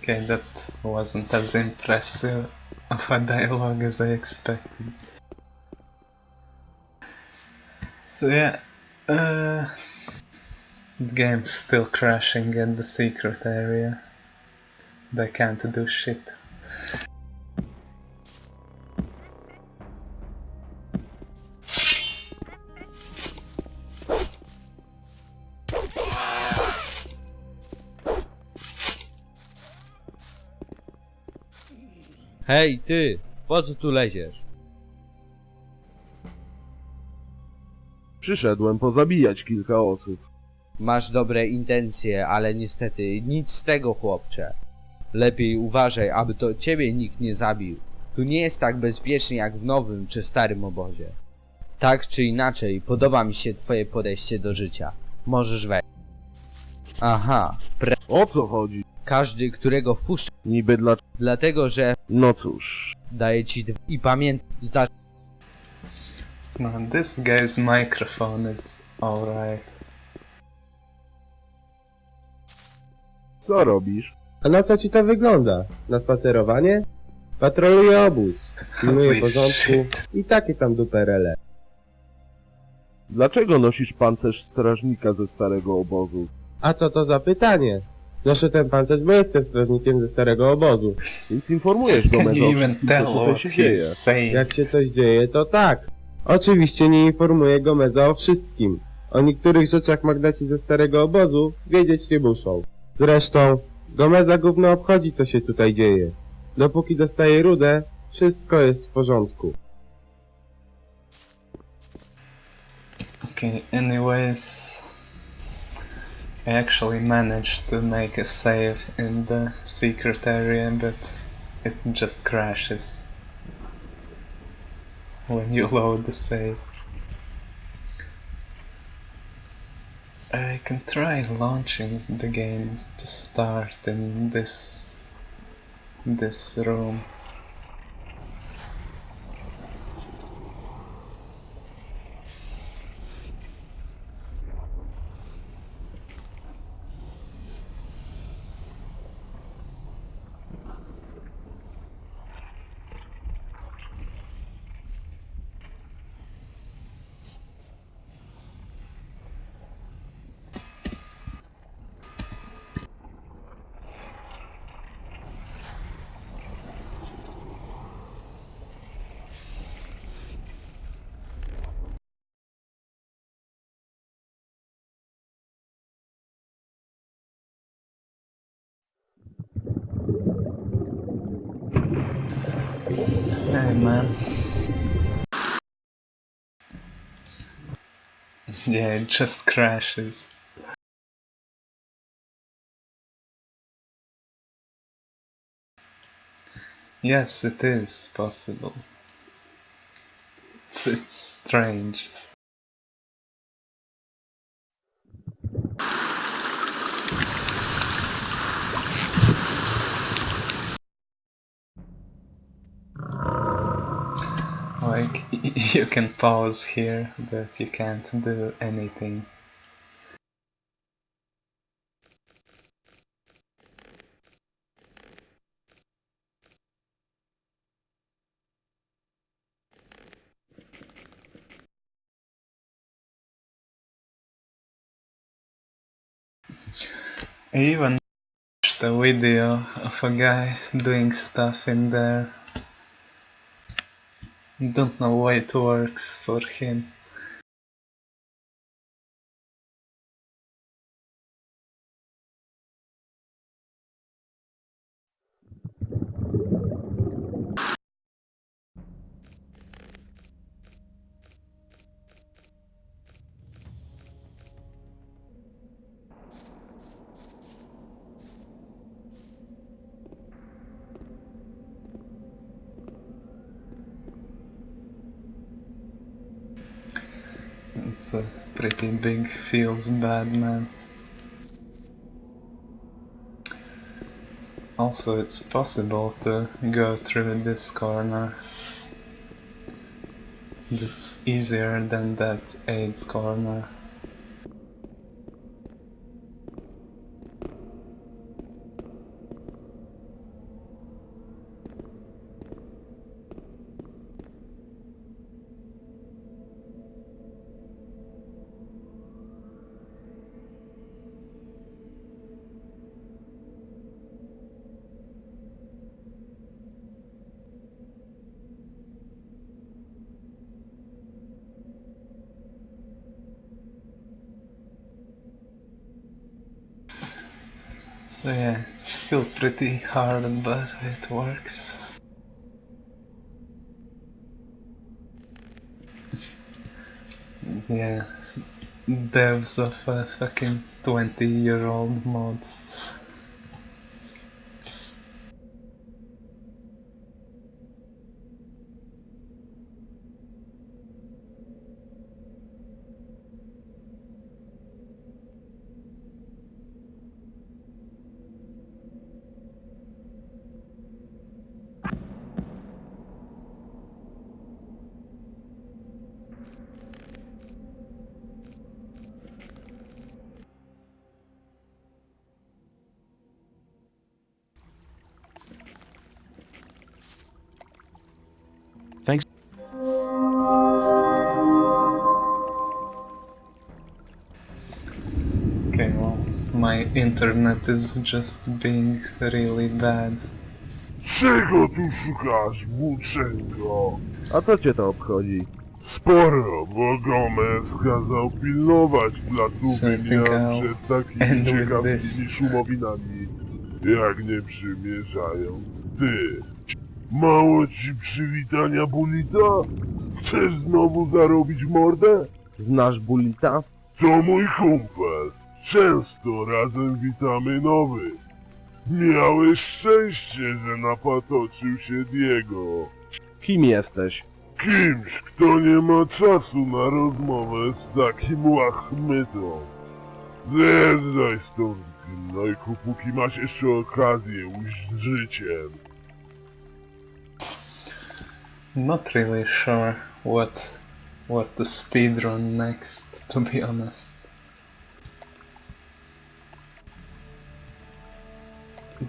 Okay, that wasn't as impressive of a dialogue as I expected. So yeah, the game's still crashing at the secret area. They can't do shit. Hej, ty! Po co tu leziesz? Przyszedłem pozabijać kilka osób. Masz dobre intencje, ale niestety nic z tego, chłopcze. Lepiej uważaj, aby to ciebie nikt nie zabił. Tu nie jest tak bezpiecznie jak w nowym czy starym obozie. Tak czy inaczej, podoba mi się twoje podejście do życia. Możesz wejść. Aha, O co chodzi? każdy, którego wpuszcza, Niby dla... dlatego że No cóż. daje ci i pamiętaj. No, this guy's microphone is alright. Co robisz? A na co ci to wygląda? Na spacerowanie? Patroluję obóz, pilnuję Holy porządku shit. i takie tam duperele. Dlaczego nosisz pancerz strażnika ze starego obozu? A co to za pytanie? Noszę ten pancerz, bo jestem strażnikiem ze starego obozu. Więc informujesz go Can o you even wszystkim, tell co what tutaj się dzieje. he's saying? Jak się coś dzieje, to tak. Oczywiście nie informuję Gomeza o wszystkim. O niektórych rzeczach magnaci ze starego obozu wiedzieć nie muszą. Zresztą, Gomeza gówno obchodzi, co się tutaj dzieje. Dopóki dostaje rudę, wszystko jest w porządku. Okay, anyways, I actually managed to make a save in the secret area, but it just crashes when you load the save. I can try launching the game to start in this room. Hey man. Yeah, it just crashes. Yes, it is possible. It's strange. Like, you can pause here, but you can't do anything. I even watched a video of a guy doing stuff in there. Don't know why it works for him. It's a pretty big feels bad man. Also, it's possible to go through this corner. It's easier than that AIDS corner. So yeah, it's still pretty hard, but it works. Yeah, devs of a fucking 20-year-old mod. Thanks. Okay, well, my internet is just being really bad. Czego tu szukasz, włóczęgo? A co cię to obchodzi? Sporo, bo Gomez kazał pilnować So I placówek think Jan I'll przed takimi end with ciekawskimi this. szumowinami, jak nie przymierzają ty. Mało ci przywitania Bulita? Chcesz znowu zarobić mordę? Znasz Bulita? To mój kumpel. Często razem witamy nowych. Miałeś szczęście, że napatoczył się Diego. Kim jesteś? Kimś, kto nie ma czasu na rozmowę z takim łachmytą. Zjeżdżaj stąd, gnojku, póki masz jeszcze okazję ujść z życiem. Not really sure what to speedrun next, to be honest.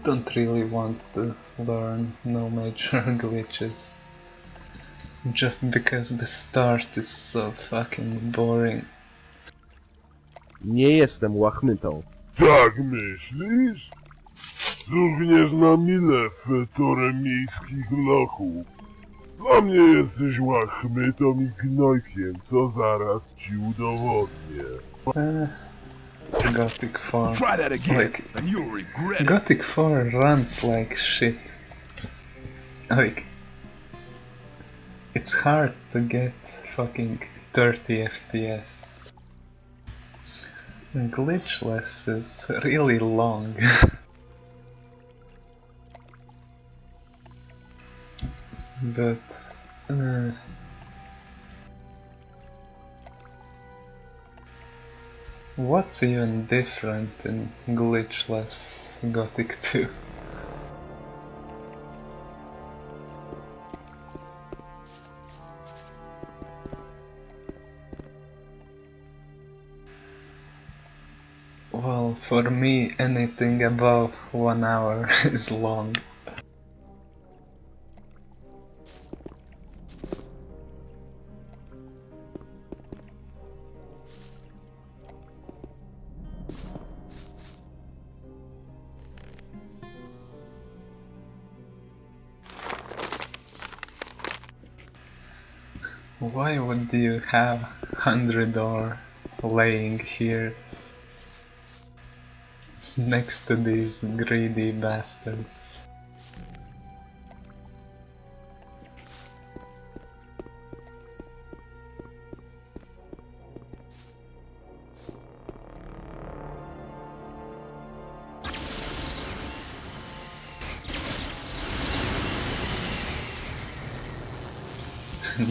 Don't really want to learn no major glitches. Just because the start is so fucking boring. Nie jestem łachmytą. Tak myślisz? Cuchniesz na mile fetorem miejskich lochów. Dla mnie jesteś łachmytą i gnojkiem, co zaraz ci udowodnię. Gothic 4. Try that again, Like, and you'll regret it. Gothic 4 runs like shit. Like, it's hard to get fucking 30 FPS. Glitchless is really long. But what's even different in glitchless Gothic 2? Well, for me, anything above 1 hour is long. Why would you have 100 ore laying here next to these greedy bastards?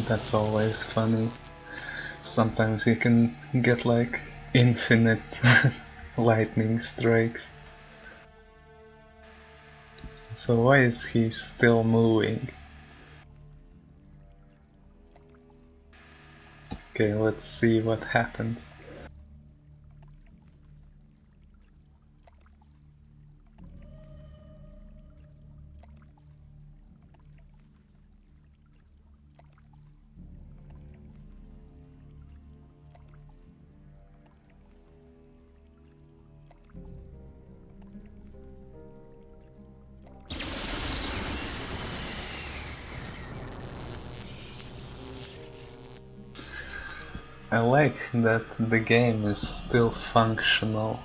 That's always funny. Sometimes you can get like infinite lightning strikes. So why is he still moving? Okay, let's see what happens. I like that the game is still functional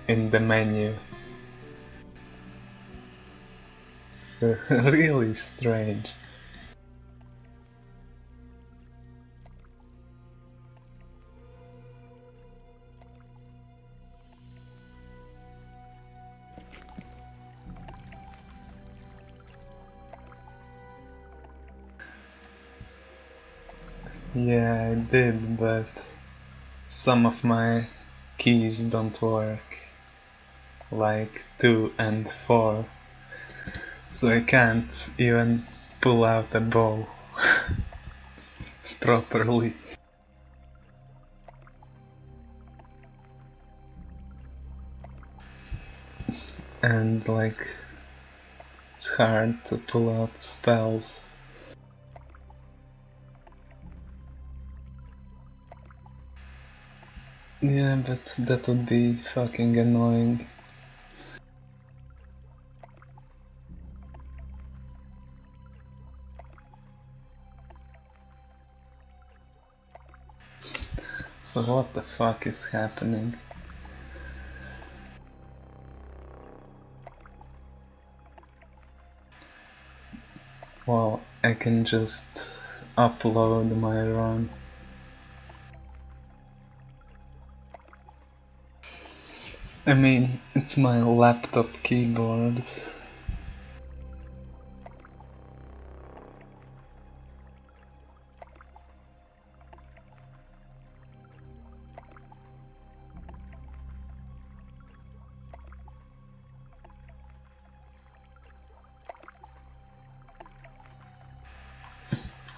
in the menu. It's really strange. Yeah, I did, but some of my keys don't work, like 2 and 4, so I can't even pull out a bow properly. And like, it's hard to pull out spells. Yeah, but that would be fucking annoying. So what the fuck is happening? Well, I can just upload my run. I mean, it's my laptop keyboard.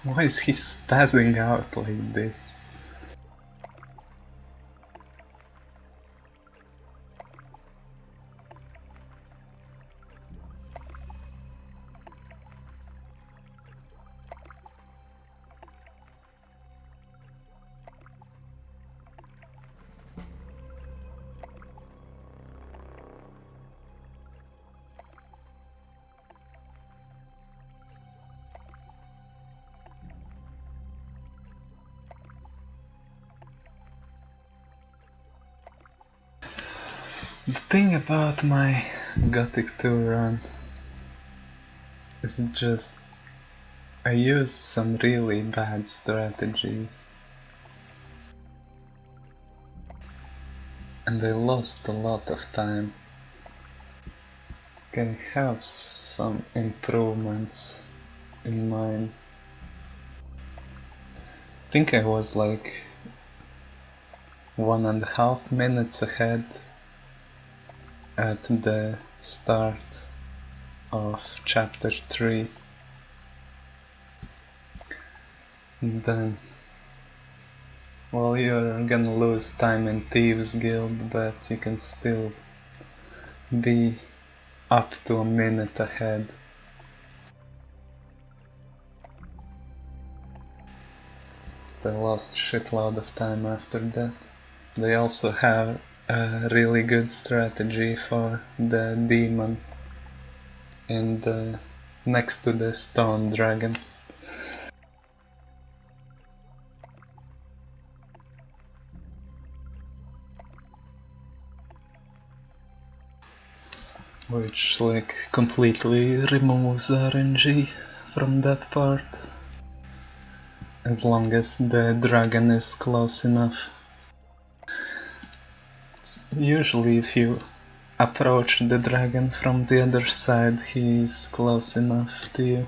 Why is he spazzing out like this? The thing about my Gothic 2 run is just I used some really bad strategies and I lost a lot of time. I have some improvements in mind. I think I was like 1.5 minutes ahead at the start of chapter 3. And then, well, you're gonna lose time in Thieves Guild, but you can still be up to a minute ahead. I lost shitload of time after that. They also have a really good strategy for the demon and next to the stone dragon. which like completely removes RNG from that part, as long as the dragon is close enough. Usually if you approach the dragon from the other side, he is close enough to you.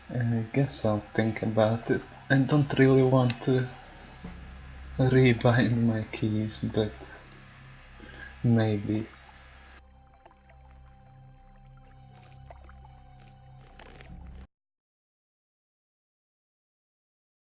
I guess I'll think about it. I don't really want to rebind my keys, but maybe.